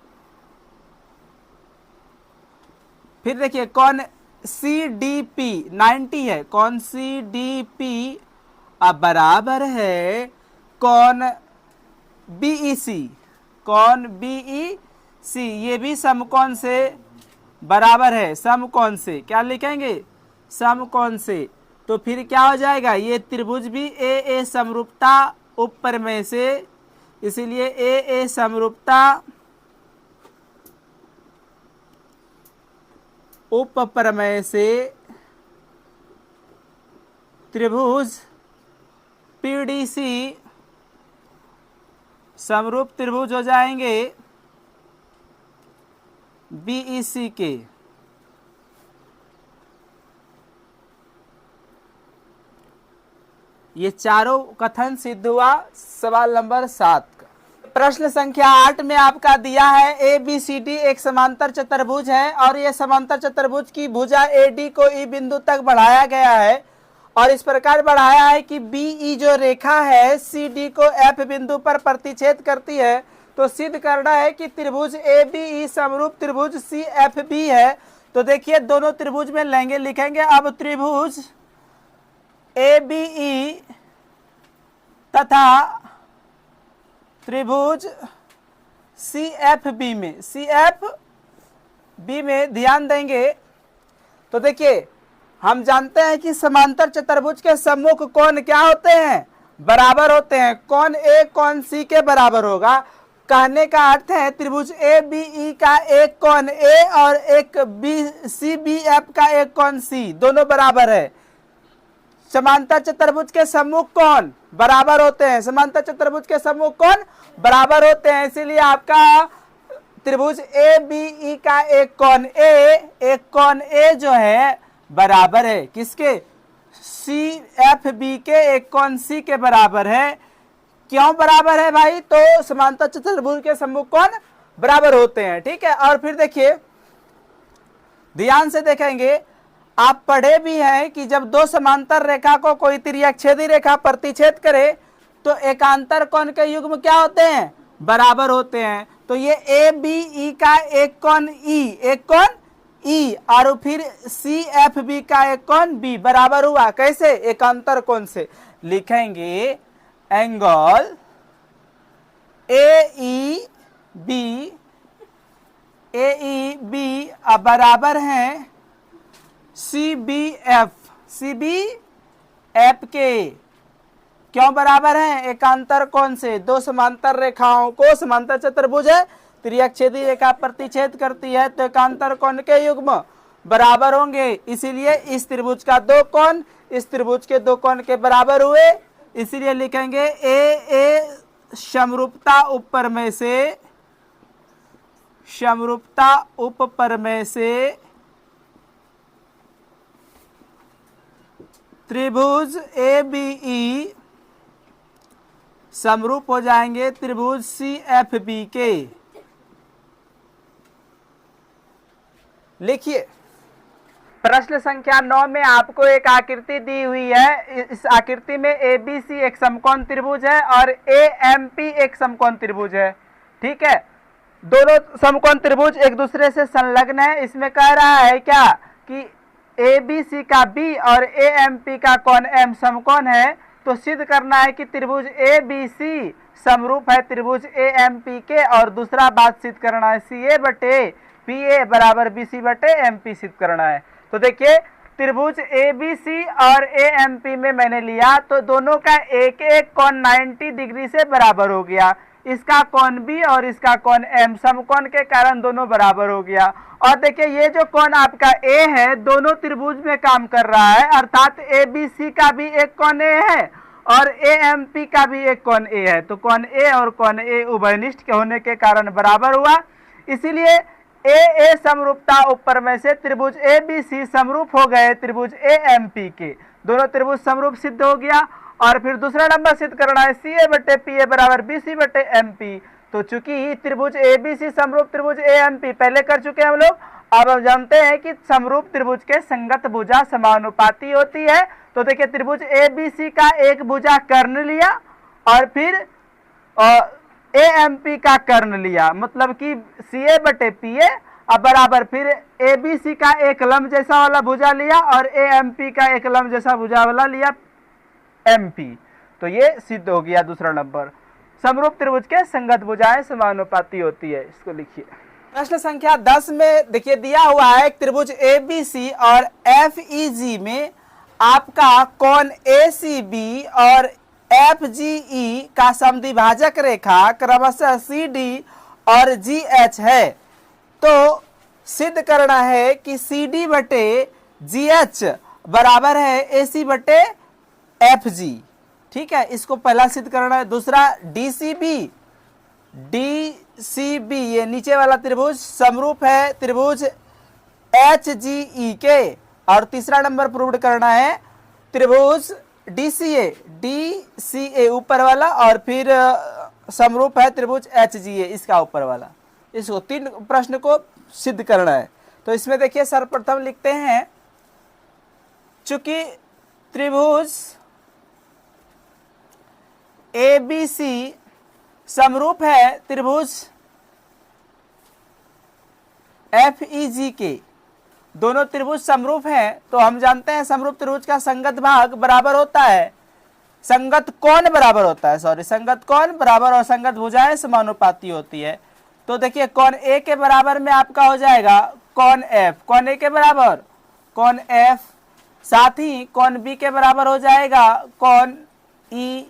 फिर देखिए कौन सी डी पी 90 है, कौन सी डी पी अब बराबर है कौन बीईसी, कौन बीईसी ये भी समकोण से बराबर है। समकोण से क्या लिखेंगे? समकोण से। तो फिर क्या हो जाएगा? ये त्रिभुज भी ए समरूपता उपप्रमेय से, इसीलिए ए समरूपता उपप्रमेय से त्रिभुज पीडीसी समरूप त्रिभुज हो जाएंगे BEC के। ये चारों कथन सिद्ध हुआ सवाल नंबर 7 का। प्रश्न संख्या 8 में आपका दिया है ABCD एक समांतर चतुर्भुज है और ये समांतर चतुर्भुज की भुजा AD को E बिंदु तक बढ़ाया गया है और इस प्रकार बढ़ाया है कि BE जो रेखा है CD को F बिंदु पर प्रतिच्छेद करती है। तो सिद्ध करना है कि त्रिभुज ABE समरूप त्रिभुज CFB है। तो देखिए दोनों त्रिभुज में लेंगे, लिखेंगे अब त्रिभुज ABE तथा त्रिभुज CFB में ध्यान देंगे। तो देखिए हम जानते हैं कि समांतर चतुर्भुज के सम्मुख कोण क्या होते हैं, बराबर होते हैं। कोण A कोण C के बराबर होगा। कहने का अर्थ है त्रिभुज ABE का एक कोण A और एक CBF का एक कोण C दोनों बराबर है। समांतर चतुर्भुज के सम्मुख कोण बराबर होते हैं, समांतर चतुर्भुज के सम्मुख कोण बराबर होते हैं, इसीलिए आपका त्रिभुज ABE का एक कोण A जो है बराबर है किसके, CFB के एक कोण C के बराबर है। क्यों बराबर है भाई, तो समांतर चतुर्भुज के सम्मुख कोण बराबर होते हैं। ठीक है, और फिर देखिए ध्यान से देखेंगे, आप पढ़े भी हैं कि जब दो समांतर रेखा को कोई तिर्यकछेदी रेखा प्रतिच्छेद करे तो एकांतर कोण के युग्म क्या होते हैं, बराबर होते हैं। तो ये ABE का एक कोण E और फिर CFB का एक कोण B बराबर हुआ। कैसे, एकांतर कोण से। लिखेंगे एंगल AEB बराबर है CBF के। क्यों बराबर है, एकांतर कोण से। दो समांतर रेखाओं को, समांतर चतुर्भुज है, तिर्यकछेदी रेखा प्रतिच्छेद करती है तो एकांतर कोण के युग्म बराबर होंगे। इसीलिए इस त्रिभुज का दो कोण इस त्रिभुज के दो कोण के बराबर हुए। इसीलिए लिखेंगे AA समरूपता उपप्रमेय से त्रिभुज ABE समरूप हो जाएंगे त्रिभुज CFB के। लिखिए प्रश्न संख्या 9 में आपको एक आकृति दी हुई है। इस आकृति में ABC एक समकोण त्रिभुज है और AMP एक समकोण त्रिभुज है। ठीक है, दोनों समकोण त्रिभुज एक दूसरे से संलग्न है। इसमें कह रहा है क्या कि ABC का B और AMP का कोण M समकोण है। तो सिद्ध करना है कि त्रिभुज ABC समरूप है त्रिभुज AMP के। और दूसरा बात सिद्ध करना है CA बटे PA बराबर BC बटे MP सिद्ध करना है। तो देखिए त्रिभुज ABC और AMP में मैंने लिया तो दोनों का एक एक कोण 90 डिग्री से बराबर हो गया। इसका कोण B और इसका कोण M समकोण के कारण दोनों बराबर हो गया। और देखिए ये जो कोण आपका A है दोनों त्रिभुज में काम कर रहा है, अर्थात ABC का भी एक कोण A है और AMP का भी एक कोण A है। तो कोण A और कोण A उभयनिष्ठ के होने के कारण बराबर हुआ। इसीलिए AA समरूपता उपप्रमेय से त्रिभुज ABC समरूप हो गए त्रिभुज AMP के। दोनों त्रिभुज समरूप सिद्ध हो गया। और फिर दूसरा नंबर सिद्ध करना है CA बटे PA बराबर BC बटे MP। तो चूंकि त्रिभुज ABC समरूप त्रिभुज AMP पहले कर चुके हैं हम लोग, अब हम जानते हैं कि समरूप त्रिभुज के संगत भुजा समानुपाती होती है। तो देखिए त्रिभुज ABC का एक भुजा कर्ण लिया और फिर AMP का कर्ण लिया, मतलब कि CA बटे PA अब बराबर फिर ABC का एक लंब जैसा वाला भुजा लिया और AMP का एक लंब जैसा भुजा वाला लिया MP। तो ये सिद्ध हो गया दूसरा नंबर, समरूप त्रिभुज के संगत भुजाएं समानुपाती होती है। इसको लिखिए प्रश्न संख्या 10 में देखिए दिया हुआ है त्रिभुज ABC और FEG में आपका कोण ACB और FGE का समद्विभाजक रेखा क्रमशः CD और GH है। तो सिद्ध करना है कि CD बटे GH बराबर है AC बटे FG। ठीक है, इसको पहला सिद्ध करना है। दूसरा DCB DCB, ये नीचे वाला त्रिभुज समरूप है त्रिभुज HGE के। और तीसरा नंबर प्रूव करना है त्रिभुज DCA ऊपर वाला, और फिर समरूप है त्रिभुज HGA इसका ऊपर वाला। इसको 3 प्रश्न को सिद्ध करना है। तो इसमें देखिए सर्वप्रथम लिखते हैं, चूंकि त्रिभुज ABC समरूप है त्रिभुज FEG के, दोनों त्रिभुज समरूप हैं, तो हम जानते हैं समरूप त्रिभुज का संगत भाग बराबर होता है, संगत कोण बराबर होता है, संगत कोण बराबर और संगत भुजाएं समानुपाती होती है। तो देखिए कोण A के बराबर में आपका हो जाएगा कोण F, कोण A के बराबर कोण F, साथ ही कोण B के बराबर हो जाएगा कोण E।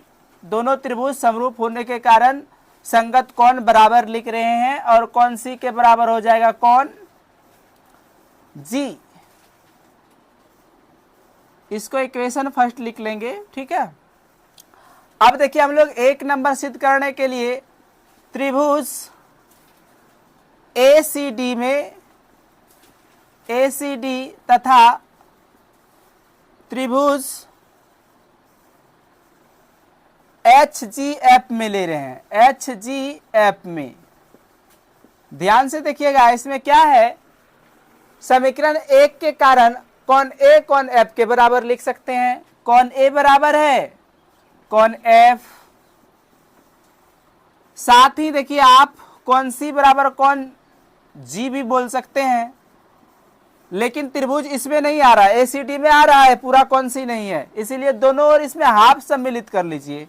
दोनों त्रिभुज समरूप होने के कारण संगत कोण बराबर लिख रहे हैं, और कोण C के बराबर हो जाएगा कोण G। इसको इक्वेशन फर्स्ट लिख लेंगे, ठीक है। अब देखिए हम लोग 1 नंबर सिद्ध करने के लिए त्रिभुज ACD में ACD तथा त्रिभुज HGF में ले रहे हैं, HGF में ध्यान से देखिएगा। इसमें क्या है, समीकरण 1 के कारण कोण A कोण F के बराबर लिख सकते हैं। कोण A बराबर है कोण F, साथ ही देखिए आप कोण C बराबर कोण G भी बोल सकते हैं, लेकिन त्रिभुज इसमें नहीं आ रहा है, ACD में आ रहा है, पूरा कोण C नहीं है, इसीलिए दोनों ओर इसमें हाफ सम्मिलित कर लीजिए।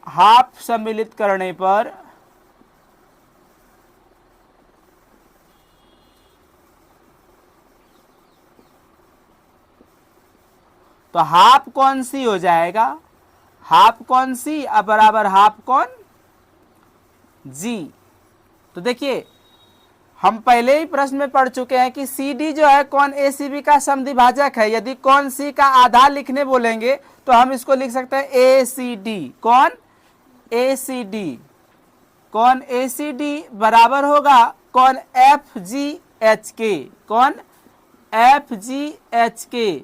हाफ सम्मिलित करने पर तो हाफ कोण C हो जाएगा, हाफ कोण C बराबर हाफ कोण G। तो देखिए हम पहले ही प्रश्न में पढ़ चुके हैं कि CD जो है कोण ACB का समद्विभाजक है। यदि कोण C का आधा लिखने बोलेंगे तो हम इसको लिख सकते हैं ACD, कोण ACD, कोण ACD बराबर होगा कोण FGH के, कोण FGH के।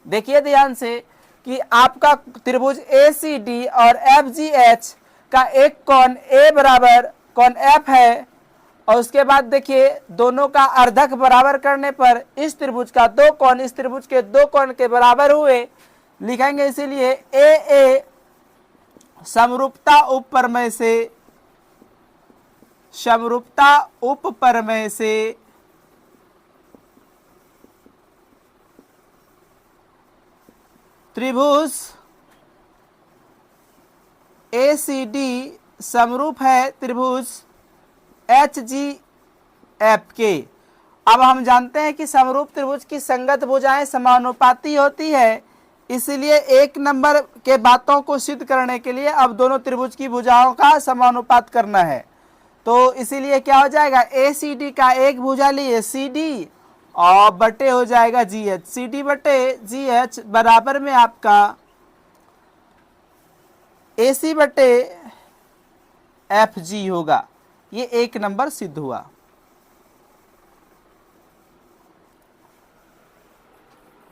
देखिए ध्यान से कि आपका त्रिभुज ACD और FGH का एक कोण A बराबर कोण F है, और उसके बाद देखिए दोनों का अर्धक बराबर करने पर इस त्रिभुज का 2 कोण इस त्रिभुज के 2 कोण के बराबर हुए लिखेंगे। इसीलिए AA समरूपता उपप्रमेय से, समरूपता उपप्रमेय से त्रिभुज ACD समरूप है त्रिभुज HGF के। अब हम जानते हैं कि समरूप त्रिभुज की संगत भुजाएं समानुपाती होती है, इसलिए 1 नंबर के बातों को सिद्ध करने के लिए अब दोनों त्रिभुज की भुजाओं का समानुपात करना है। तो इसीलिए क्या हो जाएगा, ACD का एक भुजा लिए CD और बटे हो जाएगा GH, CD बटे GH बराबर में आपका AC बटे FG होगा। ये 1 नंबर सिद्ध हुआ।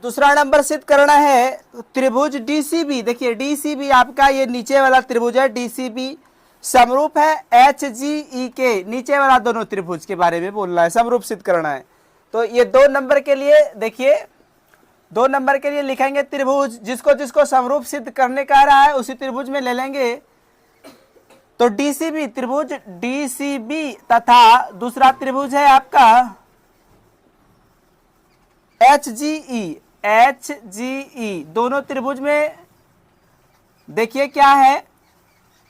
दूसरा नंबर सिद्ध करना है त्रिभुज DCB। देखिए DCB आपका ये नीचे वाला त्रिभुज है, DCB समरूप है HGE के। नीचे वाला दोनों त्रिभुज के बारे में बोलना है, समरूप सिद्ध करना है। तो ये 2 नंबर के लिए देखिए 2 नंबर के लिए लिखेंगे त्रिभुज, जिसको जिसको समरूप सिद्ध करने का रहा है उसी त्रिभुज में ले लेंगे। तो DCB, त्रिभुज DCB तथा दूसरा त्रिभुज है आपका HGE, HGE। दोनों त्रिभुज में देखिए क्या है,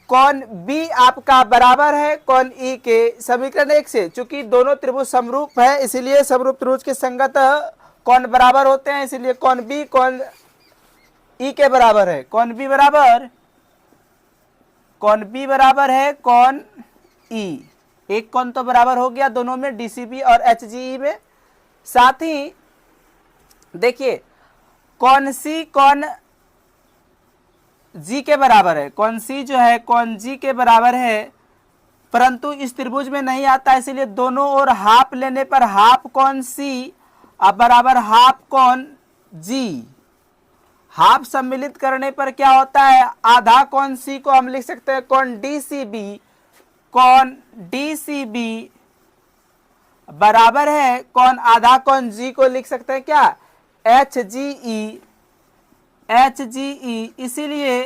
कोण B आपका बराबर है कोण E के। समीकरण 1 से चूंकि दोनों त्रिभुज समरूप है, इसीलिए समरूप त्रिभुज के संगत कोण बराबर होते हैं, इसीलिए कोण B कोण E के बराबर है। कोण B बराबर, कोण B बराबर है कोण E। एक कोण तो बराबर हो गया दोनों में, DCB और HGE में। साथ ही देखिए कोण C कोण जी के बराबर है, कौन सी जो है कौन जी के बराबर है, परंतु इस त्रिभुज में नहीं आता, इसलिए दोनों ओर हाफ लेने पर हाफ कौन सी अब बराबर हाफ कौन जी। हाफ सम्मिलित करने पर क्या होता है, आधा कौन सी को हम लिख सकते हैं कौन डी सी बी, कौन डी सी बी बराबर है कौन आधा कौन जी को लिख सकते हैं क्या एच जी ई, एच जी ई। इसीलिए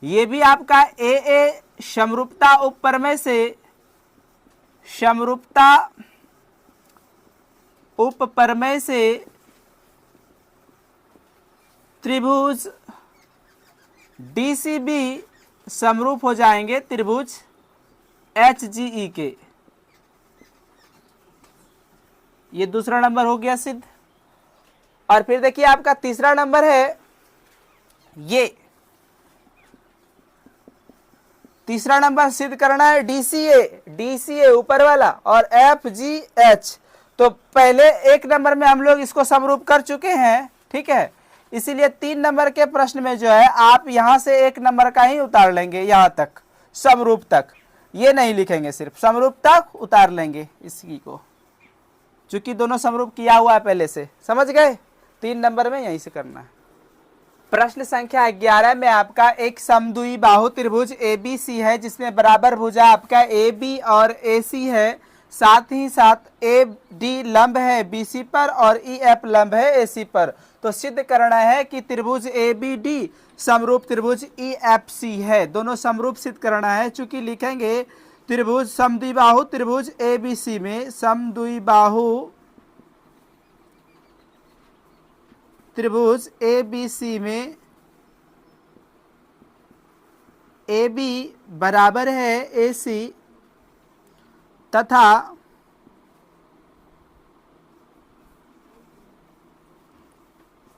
ये भी आपका ए समरूपता उपप्रमेय से, समरूपता उपप्रमेय से त्रिभुज डीसीबी समरूप हो जाएंगे त्रिभुज एचजीई के। ये दूसरा नंबर हो गया सिद्ध। और फिर देखिए आपका तीसरा नंबर है, ये तीसरा नंबर सिद्ध करना है डीसीए, डीसीए ऊपर वाला और एफ जी एच। तो पहले एक नंबर में हम लोग इसको समरूप कर चुके हैं, ठीक है, इसीलिए 3 नंबर के प्रश्न में जो है आप यहां से 1 नंबर का ही उतार लेंगे, यहां तक समरूप तक, ये नहीं लिखेंगे, सिर्फ समरूप तक उतार लेंगे इसी को, चूंकि दोनों समरूप किया हुआ है पहले से, समझ गए। 3 नंबर में यहीं से करना है। प्रश्न संख्या 11 में आपका एक समद्वि बाहु त्रिभुज एबीसी है जिसमें बराबर भुजा आपका AB और AC है, साथ ही साथ AD लंब है BC पर और EF लंब है AC पर। तो सिद्ध करना है कि त्रिभुज ABD समरूप त्रिभुज EFC है, दोनों समरूप सिद्ध करना है। चूंकि लिखेंगे त्रिभुज समद्विबाहु त्रिभुज ABC में, समद्विबाहु त्रिभुज ABC में AB बराबर है AC तथा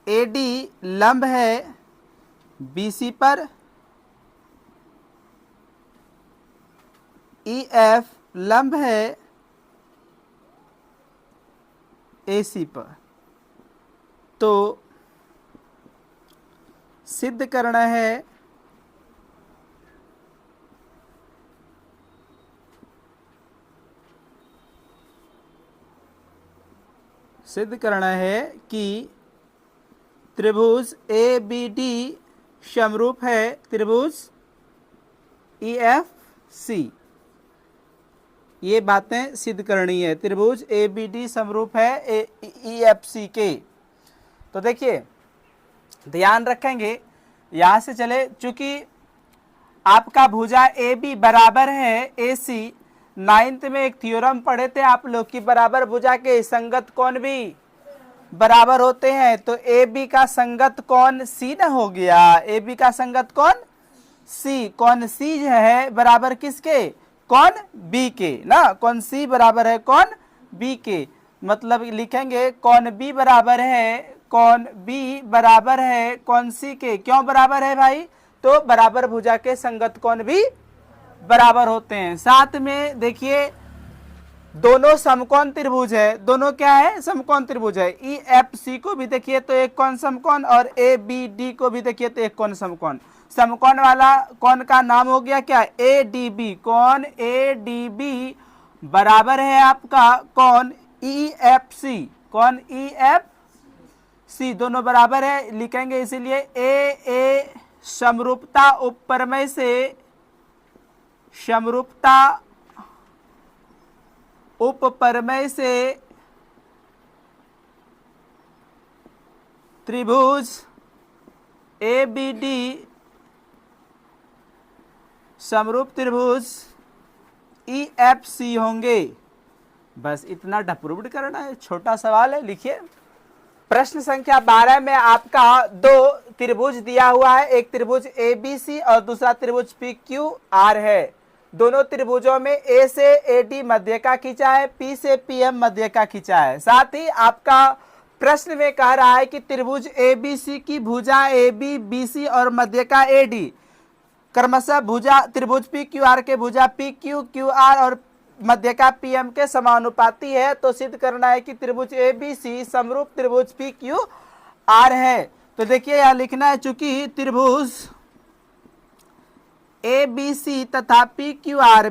AD लंब है BC पर, EF लंब है AC पर। तो सिद्ध करना है कि त्रिभुज ABD समरूप है त्रिभुज EFC। ये बातें सिद्ध करनी है, त्रिभुज ABD समरूप है EFC के। तो देखिए ध्यान रखेंगे, यहां से चले, चूंकि आपका भुजा AB बराबर है AC, 9th में एक थ्योरम पढ़े थे आप लोग की बराबर भुजा के संगत कोण भी बराबर होते हैं। तो AB का संगत कोण C न हो गया, AB का संगत कोण C, कौन C जो है बराबर किसके, कौन B के ना, कौन C बराबर है कौन B के। मतलब लिखेंगे कौन B बराबर है, कौन B बराबर है कौन C के। क्यों बराबर है भाई, तो बराबर भुजा के संगत कोण भी बराबर होते हैं। साथ में देखिए दोनों समकोण त्रिभुज है, दोनों क्या है समकोण त्रिभुज है। EFC को भी देखिए तो एक कोण समकोण और ABD को भी देखिए तो एक कोण समकोण। समकोण वाला कोण का नाम हो गया क्या ADB, कौन ADB बराबर है आपका कौन EFC, कौन EFC, दोनों बराबर है लिखेंगे। इसीलिए A समरूपता उपप्रमेय से, समरूपता उपप्रमेय से त्रिभुज ABD समरूप त्रिभुज EFC होंगे। बस इतना अप्रूव्ड करना है, छोटा सवाल है, लिखिए। प्रश्न संख्या 12 में आपका 2 त्रिभुज दिया हुआ है, एक त्रिभुज ABC और दूसरा त्रिभुज PQR है। दोनों त्रिभुजों में A से AD मध्य का खींचा है, P से PM मध्य का खींचा है। साथ ही आपका प्रश्न में कह रहा है कि त्रिभुज ABC की भुजा AB, BC और मध्य का AD क्रमशः भुजा त्रिभुज PQR के भुजा PQ, QR और मध्य का PM के समानुपाती है। तो सिद्ध करना है कि त्रिभुज ABC समरूप त्रिभुज PQR है। तो देखिए यहां लिखना है, चूंकि त्रिभुज ए बी सी तथा पी क्यू आर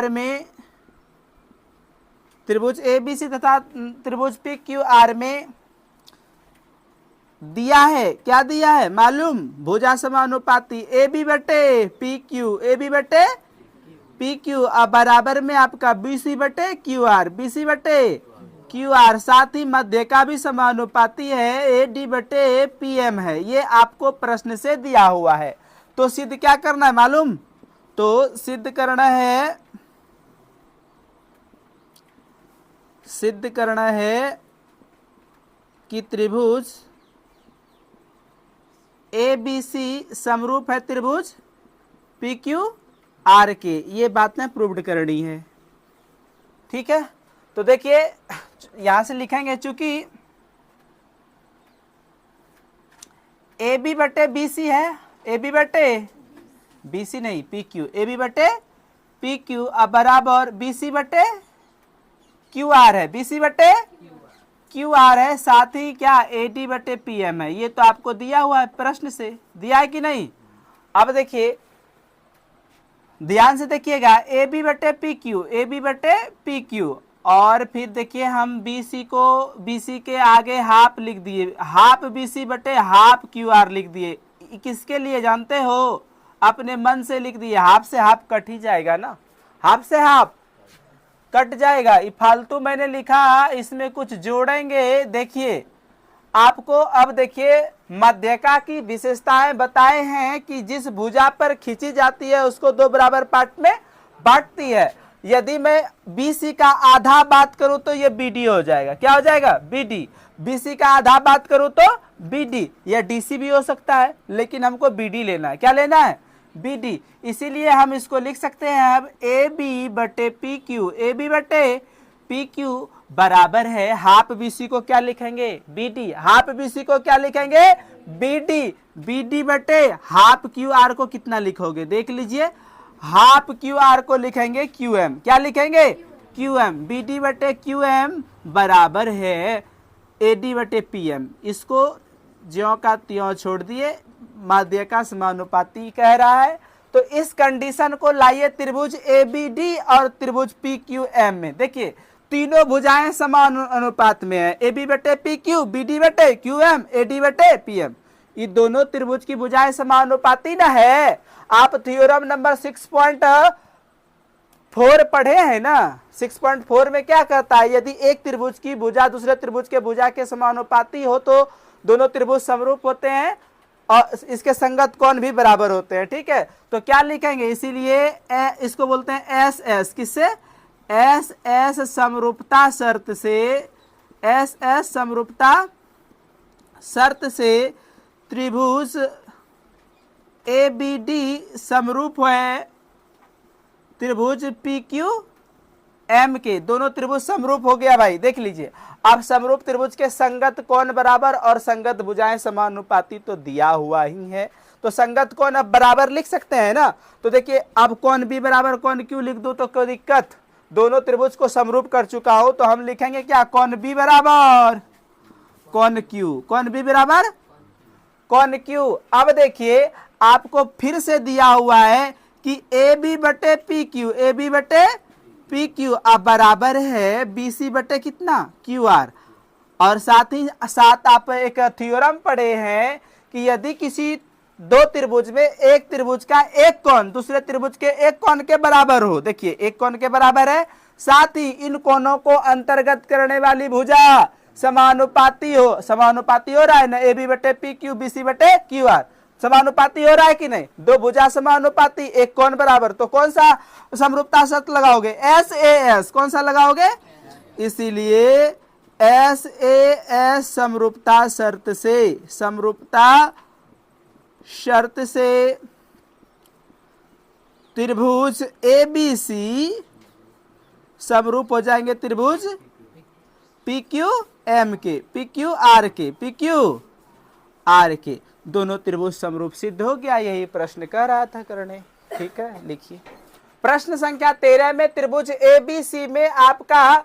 में त्रिभुज ए बी सी तथा त्रिभुज पी क्यू आर में दिया है, क्या दिया है मालूम, भुजा समानुपाती ए बी बटे पी क्यू, ए बी बटे पी क्यू, अब बराबर में आपका बी सी बटे क्यू आर, बी सी बटे क्यू आर, साथ ही मध्य का भी समानुपाती है ए डी बटे पी एम है। ये आपको प्रश्न से दिया हुआ है। तो सिद्ध क्या करना है मालूम, तो सिद्ध करना है कि त्रिभुज ए बी सी समरूप है त्रिभुज पी क्यू आर के। ये बातें प्रूव्ड करनी है, ठीक है। तो देखिए यहां से लिखेंगे, चूंकि ए बी बटे बी सी है, ए बी बटे बी सी नहीं पी क्यू, ए बी बटे पी क्यू, अब बराबर बी सी बटे क्यू आर है, बी सी बटे क्यू आर है, साथ ही क्या ए डी बटे पी एम है। ये तो आपको दिया हुआ है, प्रश्न से दिया है कि नहीं। अब देखिए ध्यान से देखिएगा, ए बी बटे पी क्यू, ए बी बटे पी क्यू, और फिर देखिए हम बी सी को, बी सी के आगे हाफ लिख दिए, हाफ बी सी बटे हाफ क्यू आर लिख दिए। किसके लिए जानते हो, अपने मन से लिख दिए। हाफ से हाफ कट ही जाएगा ना, हाफ से हाफ कट जाएगा। ये फालतू मैंने लिखा, इसमें कुछ जोड़ेंगे। देखिए आपको अब देखिए मध्यका की विशेषताएं बताए हैं कि जिस भुजा पर खींची जाती है उसको दो बराबर पार्ट में बांटती है। यदि मैं BC का आधा बात करूं तो ये BD हो जाएगा, क्या हो जाएगा BD। BC का आधा बात करूं तो BD, या DC भी हो सकता है, लेकिन हमको BD लेना है। क्या लेना है, BD। इसीलिए हम इसको लिख सकते हैं अब AB बटे PQ, AB बटे PQ बराबर है हाफ BC को क्या लिखेंगे BD, हाफ BC को क्या लिखेंगे BD, BD बटे हाफ QR को कितना लिखोगे देख लीजिए, हाफ QR को लिखेंगे QM, क्या लिखेंगे QM, BD बटे QM बराबर है AD बटे PM। इसको ज्यों का त्यों छोड़ दिए, माध्य का समानुपाती कह रहा है। तो इस कंडीशन को लाइए त्रिभुज ABD और त्रिभुज PQM में। देखिए तीनों भुजाएं समान अनुपात में है, AB बटे PQ, BD बटे QM, AD बटे PM। ये दोनों त्रिभुज की भुजाएं समानुपाती ना है। आप थ्योरम नंबर 6.4 पढ़े हैं ना, 6.4 में क्या कहता है, यदि एक त्रिभुज की भुजा दूसरे त्रिभुज के भुजा के समानुपाती हो तो दोनों त्रिभुज समरूप होते हैं और इसके संगत कोण भी बराबर होते हैं, ठीक है। तो क्या लिखेंगे, इसीलिए इसको बोलते हैं SS, किससे SS समरूपता शर्त से, SS समरूपता शर्त से त्रिभुज ABD समरूप है त्रिभुज PQM के। दोनों त्रिभुज समरूप हो गया भाई, देख लीजिए। अब समरूप त्रिभुज के संगत कोण बराबर और संगत भुजाएं समानुपाती तो दिया हुआ ही है, तो संगत कोण अब बराबर लिख सकते हैं ना। तो देखिए अब कोण B बराबर कोण Q लिख दो तो कोई दिक्कत, दोनों त्रिभुज को समरूप कर चुका हो तो हम लिखेंगे क्या, कोण B बराबर कोण Q, कोण B बराबर कोण Q। अब देखिए आपको फिर से दिया हुआ है कि AB बटे PQ, AB बटे PQ अब बराबर है BC बटे कितना QR। और साथ ही साथ आप एक थ्योरम पढ़े हैं कि यदि किसी दो त्रिभुज में एक त्रिभुज का एक कोण दूसरे त्रिभुज के एक कोण के बराबर हो, देखिए एक कोण के बराबर है, साथ ही इन कोणों को अंतर्गत करने वाली भुजा समानुपाती हो, समानुपाती हो रहा है ना, AB बटे PQ, BC बटे QR समानुपाती हो रहा है कि नहीं, दो भुजा समानुपाती एक कोण बराबर, तो कौन सा समरूपता शर्त लगाओगे SAS, कौन सा लगाओगे, इसीलिए SAS समरूपता शर्त से, समरूपता शर्त से त्रिभुज ABC समरूप हो जाएंगे त्रिभुज PQM के, PQR के, PQR के। दोनों त्रिभुज समरूप सिद्ध हो गया, यही प्रश्न कह रहा था करने, ठीक है। लिखिए प्रश्न संख्या 13 में त्रिभुज ABC में आपका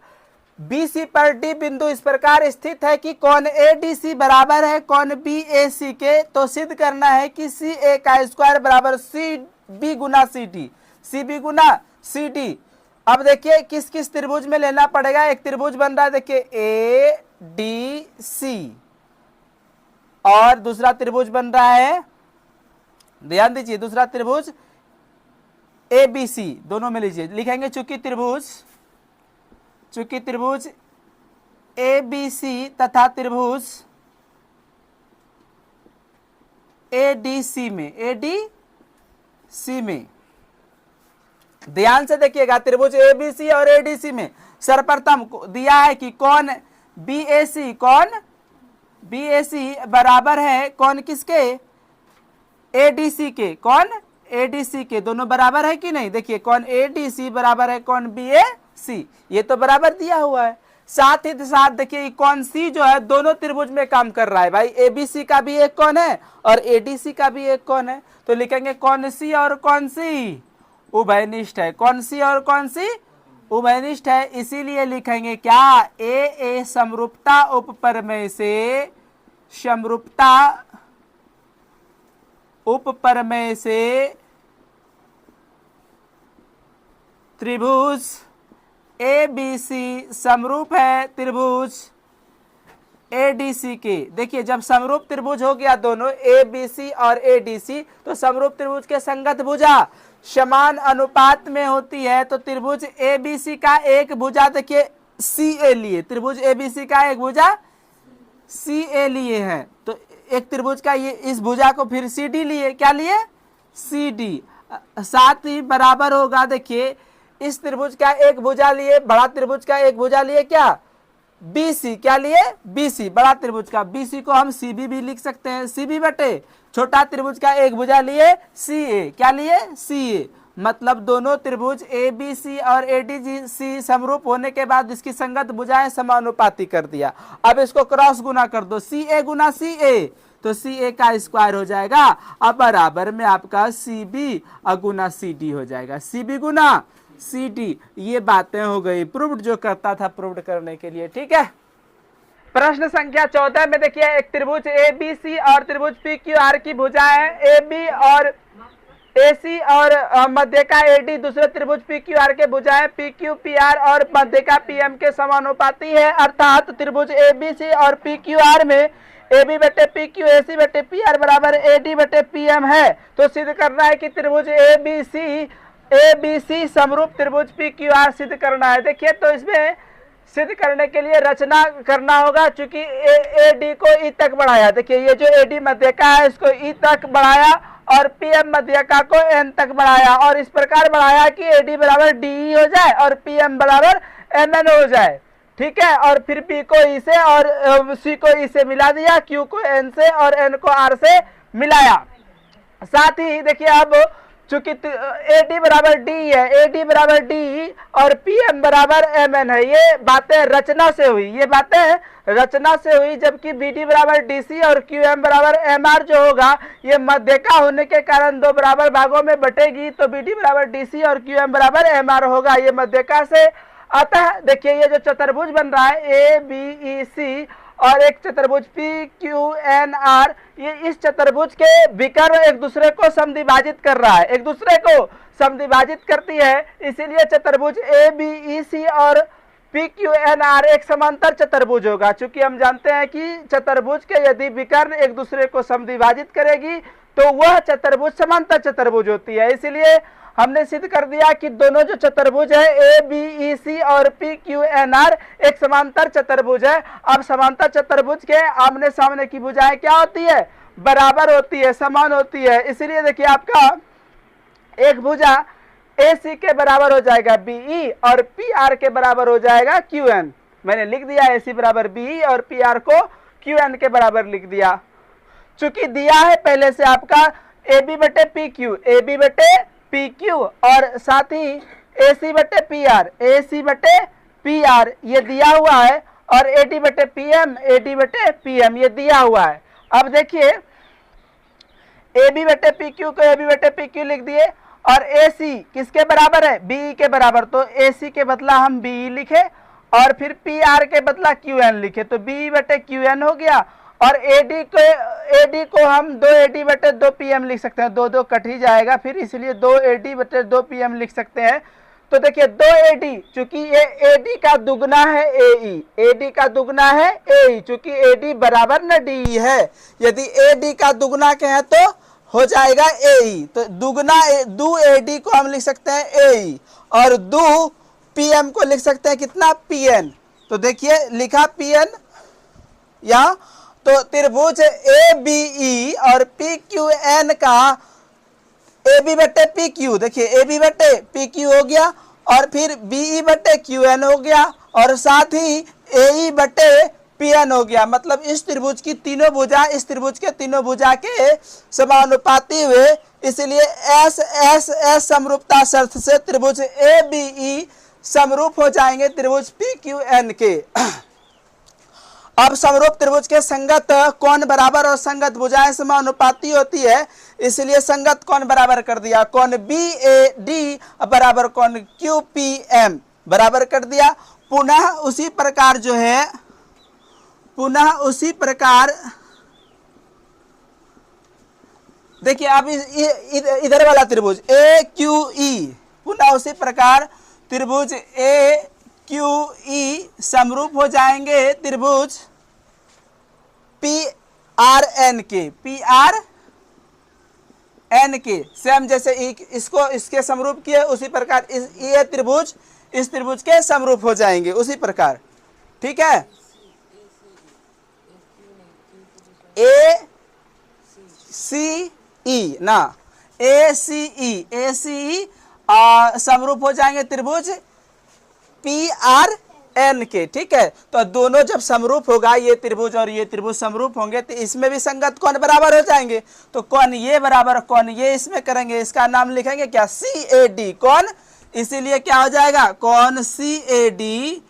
बी सी पर डी बिंदु इस प्रकार स्थित है कि कौन ए डी सी बराबर है कौन बी ए सी के, तो सिद्ध करना है कि सी ए का स्क्वायर बराबर सी बी गुना सी डी, सी बी गुना सी डी। अब देखिए किस किस त्रिभुज में लेना पड़ेगा। एक त्रिभुज बन रहा है देखिए ए डी सी, और दूसरा त्रिभुज बन रहा है, ध्यान दीजिए, दूसरा त्रिभुज ए बी सी, दोनों में लीजिए, लिखेंगे चूंकि त्रिभुज ए बी सी तथा त्रिभुज ए डी सी में, ध्यान से देखिएगा, त्रिभुज ए बी सी और ए डी सी में सर्वप्रथम दिया है कि कौन बी ए सी बराबर है कौन किसके, ए डी सी के, कौन ए डी सी के, दोनों बराबर है कि नहीं। देखिए कौन ए डी सी बराबर है कौन बी ए सी, ये तो बराबर दिया हुआ है। साथ ही साथ देखिए कौन सी जो है दोनों त्रिभुज में काम कर रहा है भाई, ए बी सी का भी एक कौन है और ए डी सी का भी एक कौन है, तो लिखेंगे कौन सी और कौन सी उभयनिष्ठ है, कौन सी और कौन सी उभयनिष्ठ है। इसीलिए लिखेंगे क्या, ए समरूपता उपप्रमेय से, समरूपता उपप्रमेय से त्रिभुज ए बी सी समरूप है त्रिभुज ए डी सी के। देखिए जब समरूप त्रिभुज हो गया दोनों ए बी सी और ए डी सी, तो समरूप त्रिभुज के संगत भुजा समान अनुपात में होती है। तो त्रिभुज ए बी सी का एक भुजा देखिए सी ए लिए, त्रिभुज ए बी सी का एक भुजा सी ए लिए हैं, तो एक त्रिभुज का ये इस भुजा को फिर सी डी लिए, क्या लिए सी डी, साथ ही बराबर होगा देखिए इस त्रिभुज का एक भुजा लिए, बड़ा त्रिभुज का एक भुजा लिए क्या बी सी, क्या लिए बी सी, बड़ा त्रिभुज का बी सी को हम सी बी भी लिख सकते हैं, सी बी बटे छोटा त्रिभुज का एक भुजा लिए सी ए, क्या लिए सी ए। मतलब दोनों त्रिभुज ए बी सी और ए डी सी समरूप होने के बाद इसकी संगत भुजाएं समानुपाती कर दिया। अब इसको क्रॉस गुना कर दो, सी ए गुना सी ए, तो सी ए का स्क्वायर हो जाएगा, अब बराबर में आपका सी बी गुना सी डी हो जाएगा, सी बी गुना सी डी। ये बातें हो गई प्रूव्ड, जो करता था प्रूव्ड करने के लिए, ठीक है। प्रश्न संख्या 14 में देखिए एक त्रिभुज ए बी सी और त्रिभुज पी क्यू आर की भुजाएं ए बी और ए सी और मध्य का ए डी, दूसरे त्रिभुज पी क्यू आर के भुजाएं पी क्यू पी आर और मध्य का पी एम के समानुपाती है, अर्थात त्रिभुज ए बी सी और पी क्यू आर में ए बी बटे पी क्यू ए सी बटे पी आर बराबर ए डी बटे पी एम है। तो सिद्ध करना है कि त्रिभुज ए बी सी समरूप त्रिभुज पी क्यू आर सिद्ध करना है। देखिए तो इसमें सिद्ध करने के लिए रचना करना होगा, चूंकि ए डी को ई तक बढ़ाया, देखिए ये जो ए डी मध्यका है इसको ई तक बढ़ाया और पी एम मध्यका को एन तक बढ़ाया, और इस प्रकार बढ़ाया कि ए डी बराबर डी ई हो जाए और पी एम बराबर एम एन हो जाए, ठीक है। और फिर पी को ई से और सी को ई से मिला दिया, क्यू को एन से और एन को आर से मिलाया। साथ ही देखिए अब चूंकि ए डी बराबर डी है, ए डी बराबर डी और पी एम बराबर एम एन है, ये बातें रचना से हुई, ये बातें रचना से हुई। जबकि बी डी बराबर डी सी और क्यू एम बराबर एम आर जो होगा ये मध्यका होने के कारण दो बराबर भागों में बटेगी, तो बी डी बराबर डी सी और क्यू एम बराबर एम आर होगा, ये मध्यका से। अतः देखिए ये जो चतुर्भुज बन रहा है ए बी ई सी और एक चतुर्भुज पी क्यू एन आर, ये इस चतुर्भुज के विकर्ण एक दूसरे को समद्विभाजित कर रहा है, एक दूसरे को समद्विभाजित करती है। इसीलिए चतुर्भुज ए बी ई सी और पी क्यू एन आर एक समांतर चतुर्भुज होगा। चूंकि हम जानते हैं कि चतुर्भुज के यदि विकर्ण एक दूसरे को समद्विभाजित करेगी तो वह चतुर्भुज समांतर चतुर्भुज होती है। इसीलिए हमने सिद्ध कर दिया कि दोनों जो चतुर्भुज है ए बी ई सी और पी क्यू एन आर एक समांतर चतुर्भुज है। अब समांतर चतुर्भुज के आमने सामने की भुजाएं क्या होती है, बराबर होती है, समान होती है। इसीलिए देखिए आपका एक भुजा ए सी के बराबर हो जाएगा बी ई और पी आर के बराबर हो जाएगा क्यू एन। मैंने लिख दिया ए सी बराबर बी ई और पी आर को क्यू एन के बराबर लिख दिया। चूंकि दिया है पहले से आपका ए बी बटे पी क्यू, ए बी बटे पी क्यू और साथ ही ए सी बटे पी आर, ए सी बटे पी आर ये दिया हुआ है, और ए डी बटे पी एम, ए डी बटे पी एम ये दिया हुआ है। अब देखिए ए बी बटे पी क्यू को ए बी बटे पी क्यू लिख दिए, और ए सी किसके बराबर है, बी ई के बराबर, तो ए सी के बदला हम बी ई लिखे और फिर पी आर के बदला क्यू एन लिखे तो बी बटे क्यू एन हो गया। और एडी को हम 2 एडी बटे 2 पी एम लिख सकते हैं, 2 2 कट ही जाएगा फिर, इसलिए 2 एडी बटे 2 पी एम लिख सकते हैं। तो देखिए 2 एडी, चूंकि ये एडी का दुगना है एई, एडी का दुगना है एई, चूंकि एडी बराबर न डी है, यदि एडी का दुगना कहें तो हो जाएगा एई, तो दुगना दो एडी को हम लिख सकते हैं एई, और दो पीएम को लिख सकते हैं कितना, पीएन। तो देखिए लिखा पीएन यहां, तो त्रिभुज ए बी ई और पी क्यू एन का ए बी बटे पी क्यू, देखिए ए बी बटे पी क्यू हो गया, और फिर बीई बटे क्यू एन हो गया, और साथ ही ए बटे पी एन हो गया। मतलब इस त्रिभुज की तीनों भुजा इस त्रिभुज के तीनों भुजा के समानुपाती हुए, इसलिए एस एस एस समरूपता शर्त से त्रिभुज ए बी ई समरूप हो जाएंगे त्रिभुज पी क्यू एन के। अब समरूप त्रिभुज के संगत कोण बराबर और संगत भुजाएं समानुपाती होती है, इसलिए संगत कोण बराबर कर दिया, कोण बी ए डी बराबर कोण क्यू पी एम बराबर कर दिया। पुनः उसी प्रकार जो है, पुनः उसी प्रकार देखिए अब इधर वाला त्रिभुज ए क्यू ई, पुनः उसी प्रकार त्रिभुज ए क्यू ई समरूप हो जाएंगे त्रिभुज पी आर एन के, पी आर एन के सेम जैसे इसको इसके समरूप किए उसी प्रकार ये त्रिभुज इस त्रिभुज के समरूप हो जाएंगे उसी प्रकार, ठीक है। ए सी ई ना, ए सी ई समरूप हो जाएंगे त्रिभुज पी आर एन के, ठीक है। तो दोनों जब समरूप होगा, ये त्रिभुज और ये त्रिभुज समरूप होंगे, तो इसमें भी संगत कोण बराबर हो जाएंगे। तो कोण ये बराबर कोण ये इसमें करेंगे, इसका नाम लिखेंगे क्या, सी ए डी कोण, इसीलिए क्या हो जाएगा, कोण सी ए डी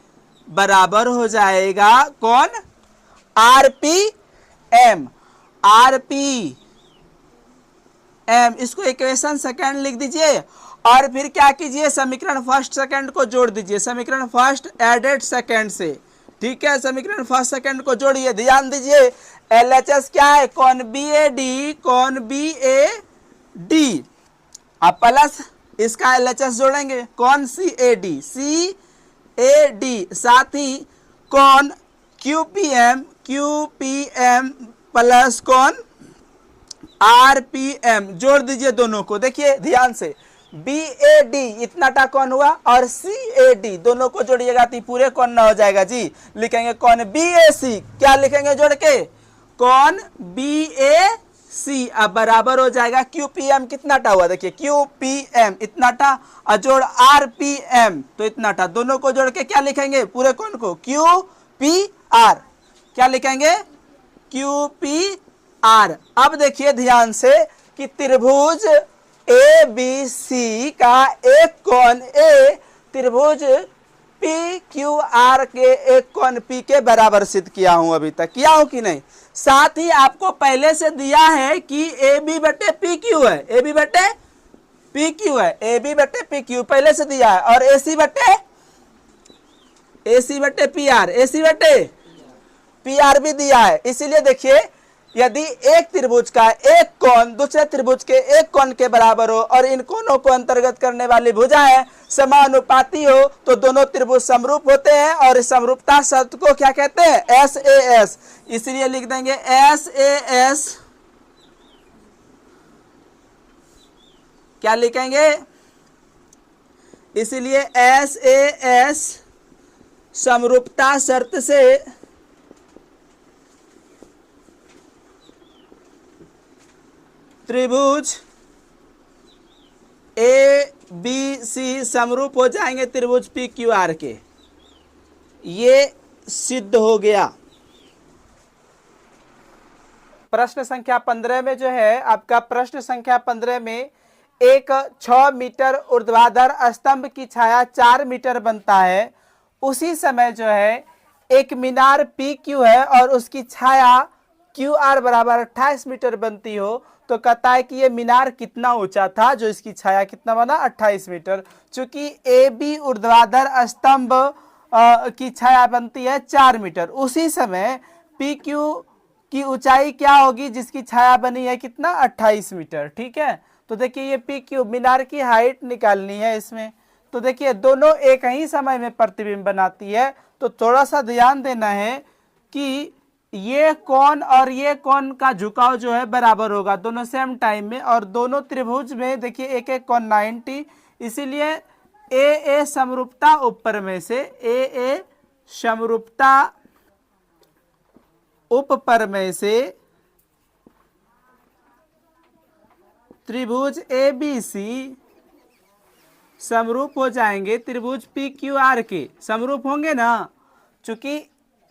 बराबर हो जाएगा कोण R P M, R P M. इसको इक्वेशन सेकंड लिख दीजिए, और फिर क्या कीजिए, समीकरण फर्स्ट सेकंड को जोड़ दीजिए, समीकरण फर्स्ट एडेड सेकंड से, ठीक है। समीकरण फर्स्ट सेकंड को जोड़िए, ध्यान दीजिए एलएचएस क्या है, कोण बी ए डी, कोण बी ए डी, अब प्लस इसका एलएचएस जोड़ेंगे, कोण सी A D, C A D, साथ ही कोण क्यू पी एम प्लस कोण आर पी एम, जोड़ दीजिए दोनों को। देखिए ध्यान से, बी ए डी इतना टा कौन हुआ, और सी ए डी दोनों को जोड़िएगा तो पूरे कौन ना हो जाएगा जी, लिखेंगे कौन बी ए सी, क्या लिखेंगे जोड़ के, कौन बी ए सी, अब बराबर हो जाएगा क्यू पी एम, कितना टा हुआ, देखिए क्यू पी एम इतना टा, और जोड़ आर पी एम तो इतना टा, दोनों को जोड़ के क्या लिखेंगे, पूरे कौन को क्यू पी आर, क्या लिखेंगे क्यू पी आर। अब देखिए ध्यान से कि त्रिभुज ए बी सी का एक कोण ए त्रिभुज पी क्यू आर के एक कोण पी के बराबर सिद्ध किया हूं, अभी तक किया हूं कि नहीं। साथ ही आपको पहले से दिया है कि ए बी बटे पी क्यू है, ए बी बटे पी क्यू है, ए बी बटे पी क्यू पहले से दिया है, और ए सी बटे पी आर, ए सी बटे पी आर भी दिया है। इसीलिए देखिए यदि एक त्रिभुज का एक कोण दूसरे त्रिभुज के एक कोण के बराबर हो और इन कोणों को अंतर्गत करने वाली भुजाएं समानुपाती हो तो दोनों त्रिभुज समरूप होते हैं, और इस समरूपता शर्त को क्या कहते हैं, एस ए एस। इसलिए लिख देंगे एस ए एस, क्या लिखेंगे, इसलिए एस ए एस समरूपता शर्त से त्रिभुज ए बी सी समरूप हो जाएंगे त्रिभुज पी क्यू आर के, ये सिद्ध हो गया। प्रश्न संख्या 15 में जो है आपका, प्रश्न संख्या 15 में एक 6 मीटर ऊर्ध्वाधर स्तंभ की छाया 4 मीटर बनता है, उसी समय जो है एक मीनार पी क्यू है और उसकी छाया क्यू आर बराबर 28 मीटर बनती हो, तो कहता है कि ये मीनार कितना ऊंचा था जो इसकी छाया कितना बना 28 मीटर। चूंकि ए बी ऊर्ध्वाधर स्तंभ की छाया बनती है 4 मीटर, उसी समय पी क्यू की ऊंचाई क्या होगी जिसकी छाया बनी है कितना 28 मीटर। ठीक है, तो देखिए ये पी क्यू मीनार की हाइट निकालनी है इसमें। तो देखिए दोनों एक ही समय में प्रतिबिंब बनाती है, तो थोड़ा सा ध्यान देना है कि ये कोण और ये कोण का झुकाव जो है बराबर होगा दोनों सेम टाइम में, और दोनों त्रिभुज में देखिए एक एक कोण 90, इसीलिए ए समरूपता ऊपर में से ए समरूपता उपपर में से त्रिभुज ए बी सी समरूप हो जाएंगे त्रिभुज पी क्यू आर के, समरूप होंगे ना, चूंकि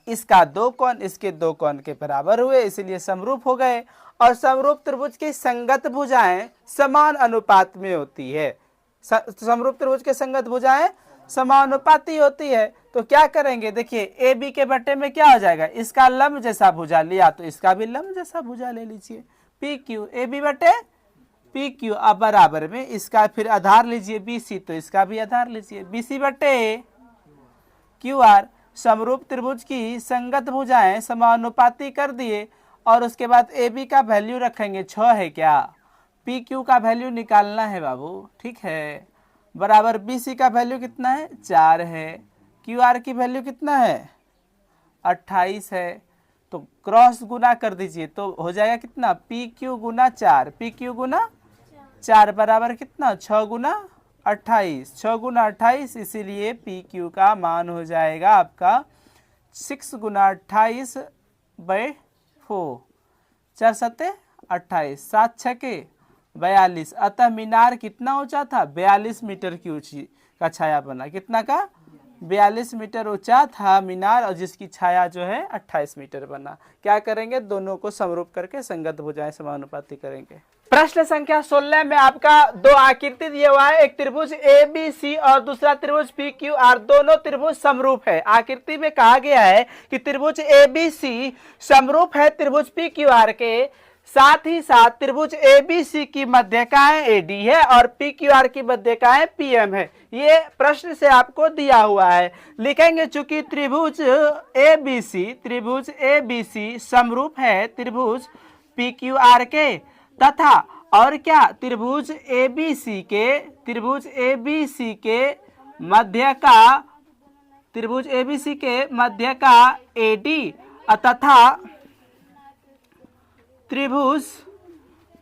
इसका 2 कोण इसके 2 कोण के बराबर हुए इसलिए समरूप हो गए। और समरूप त्रिभुज की संगत भुजाएं समान अनुपात में होती है, समरूप त्रिभुज के संगत भुजाएं समानुपाती होती है। तो क्या करेंगे, देखिए ए बी के बट्टे में क्या हो जाएगा, इसका लंब जैसा भुजा लिया तो इसका भी लंब जैसा भुजा ले लीजिए, पी क्यू ए बी बटे पी क्यू। अब बराबर में इसका फिर आधार लीजिए बी सी, तो इसका भी आधार लीजिए बी सी बटे क्यू आर। समरूप त्रिभुज की संगत भुजाएं समानुपाती कर दिए, और उसके बाद ए बी का वैल्यू रखेंगे 6 है क्या, पी क्यू का वैल्यू निकालना है बाबू, ठीक है, बराबर बी सी का वैल्यू कितना है 4 है, क्यू आर की वैल्यू कितना है 28 है, तो क्रॉस गुना कर दीजिए तो हो जाएगा कितना पी क्यू गुना 4, पी क्यू गुना 4 बराबर कितना 6 गुना 28, 6 गुना 28, इसीलिए पी क्यू का मान हो जाएगा आपका 6 गुना 28/4, 4 सत्ते 28, 7 छके 42। अतः मीनार कितना ऊंचा था 42 मीटर की ऊंची का छाया बना, कितना का 42 मीटर ऊंचा था मीनार, और जिसकी छाया जो है 28 मीटर बना। क्या करेंगे, दोनों को समरूप करके संगत भुजाएं समानुपाती करेंगे। प्रश्न संख्या 16 में आपका 2 आकृति दिया हुआ है, एक त्रिभुज ए बी सी और दूसरा त्रिभुज पी क्यू आर, दोनों त्रिभुज समरूप है। आकृति में कहा गया है कि त्रिभुज ए बी सी समरूप है त्रिभुज पी क्यू आर के, साथ ही साथ त्रिभुज ए बी सी की मध्यकाएं ए डी है और पी क्यू आर की मध्यकाएं पी एम है। ये प्रश्न से आपको दिया हुआ है, लिखेंगे चूंकि त्रिभुज ए बी सी समरूप है त्रिभुज पी क्यू आर के, तथा और क्या त्रिभुज ए बी सी के मध्य का ए डी तथा त्रिभुज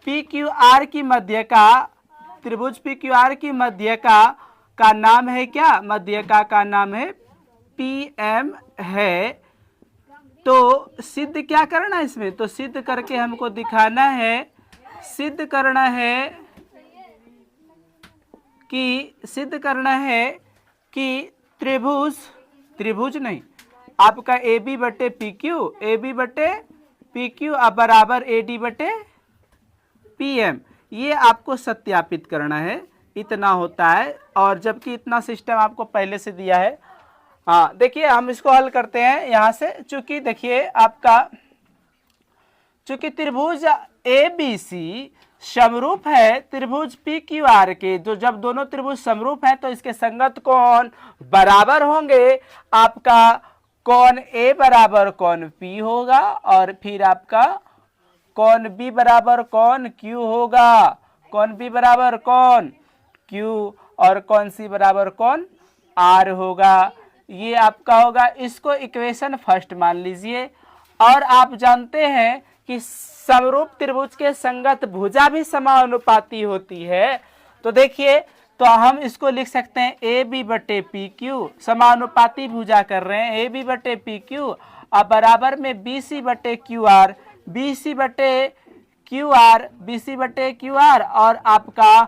पी क्यू आर की मध्य का नाम है क्या, मध्यका का नाम है पी एम है। तो सिद्ध क्या करना है इसमें, तो सिद्ध करके हमको दिखाना है, सिद्ध करना है कि त्रिभुज नहीं आपका ए बी बटे पी क्यू अब बराबर ए डी बटे पी एम, ये आपको सत्यापित करना है, इतना होता है। और जबकि इतना सिस्टम आपको पहले से दिया है। हाँ देखिए हम इसको हल करते हैं यहाँ से, चूंकि देखिए आपका चूंकि त्रिभुज ए बी सी समरूप है त्रिभुज पी क्यू आर के, जो जब दोनों त्रिभुज समरूप है तो इसके संगत कोण बराबर होंगे। आपका कोण ए बराबर कोण पी होगा, और फिर आपका कोण बी बराबर कोण क्यू होगा, कोण बी बराबर कोण क्यू, और कोण सी बराबर कोण आर होगा। ये आपका होगा, इसको इक्वेशन फर्स्ट मान लीजिए। और आप जानते हैं कि समरूप त्रिभुज के संगत भुजा भी समानुपाती होती है, तो देखिए तो हम इसको लिख सकते हैं ए बी बटे पी क्यू, समानुपाती भुजा कर रहे हैं, ए बी बटे पी क्यू अब बराबर में बी सी बटे क्यू आर, बी सी बटे क्यू आर और आपका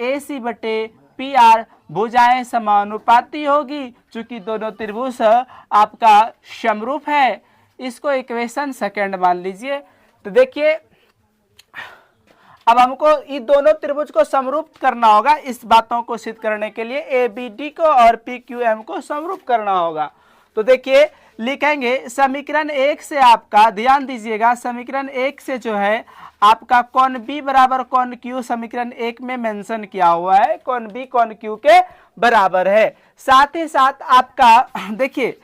ए सी बटे पी आर, भुजाएं समानुपाती होगी चूंकि दोनों त्रिभुज आपका समरूप है। इसको इक्वेशन सेकंड मान लीजिए। तो देखिए अब हमको इन दोनों त्रिभुज को समरूप करना होगा, इस बातों को सिद्ध करने के लिए ए बी डी को और पी क्यू एम को समरूप करना होगा। तो देखिए लिखेंगे समीकरण 1 से आपका, ध्यान दीजिएगा, समीकरण 1 से जो है आपका कौन बी बराबर कौन क्यू समीकरण 1 में मेंशन किया हुआ है, कौन बी कौन क्यू के बराबर है। साथ ही साथ आपका देखिए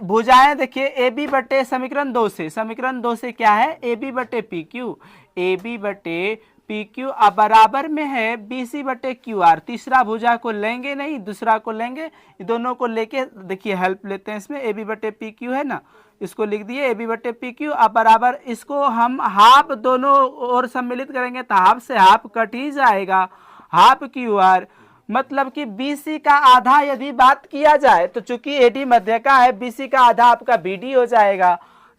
भुजाएं देखिए ए बी बटे समीकरण 2 से, समीकरण 2 से क्या है, ए बी बटे पी क्यू, ए बी बटे पी क्यू अब बराबर में है बी सी बटे क्यू आर। तीसरा भुजा को लेंगे नहीं, दूसरा को लेंगे, दोनों को लेके देखिए हेल्प लेते हैं इसमें, ए बी बटे पी क्यू है ना, इसको लिख दिए ए बी बटे पी क्यू अब बराबर, इसको हम हाफ दोनों ओर सम्मिलित करेंगे तो हाफ से हाफ कट ही जाएगा, हाफ क्यू आर, मतलब कि BC का आधा यदि बात किया जाए तो चूंकि AD मध्य का है, BC का आधा आपका BD हो जाएगा।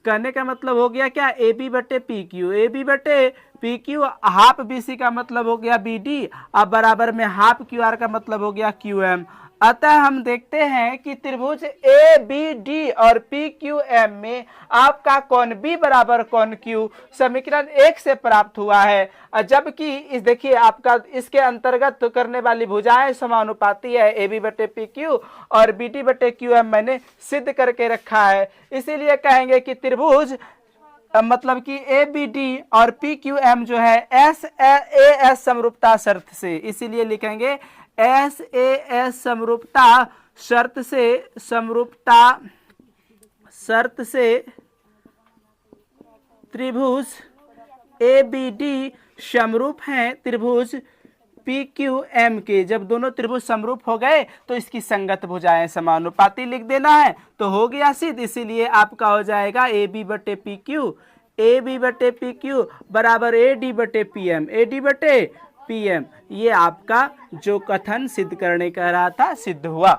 कहने का मतलब हो गया क्या, AB बटे PQ, AB बटे PQ हाफ BC का मतलब हो गया BD, अब बराबर में हाफ QR का मतलब हो गया QM। अतः हम देखते हैं कि त्रिभुज ABD और PQM में आपका कौन B बराबर कौन Q समीकरण 1 से प्राप्त हुआ है, जबकि इस देखिए आपका इसके अंतर्गत तो करने वाली भुजाएं समानुपाती है, AB बटे PQ और BD बटे QM मैंने सिद्ध करके रखा है। इसीलिए कहेंगे कि त्रिभुज मतलब कि ABD और PQM जो है SAS समरूपता शर्त से, इसीलिए लिखेंगे SAS समरूपता शर्त से, समरूपता शर्त से त्रिभुज ABD समरूप हैं त्रिभुज PQM के। जब दोनों त्रिभुज समरूप हो गए तो इसकी संगत भुजाएं समानुपाती लिख देना है तो हो गया सिद्ध। इसीलिए आपका हो जाएगा AB बटे PQ, AB बटे PQ बराबर AD बटे PM, AD बटे PM। ये आपका जो कथन सिद्ध करने कह रहा था सिद्ध हुआ।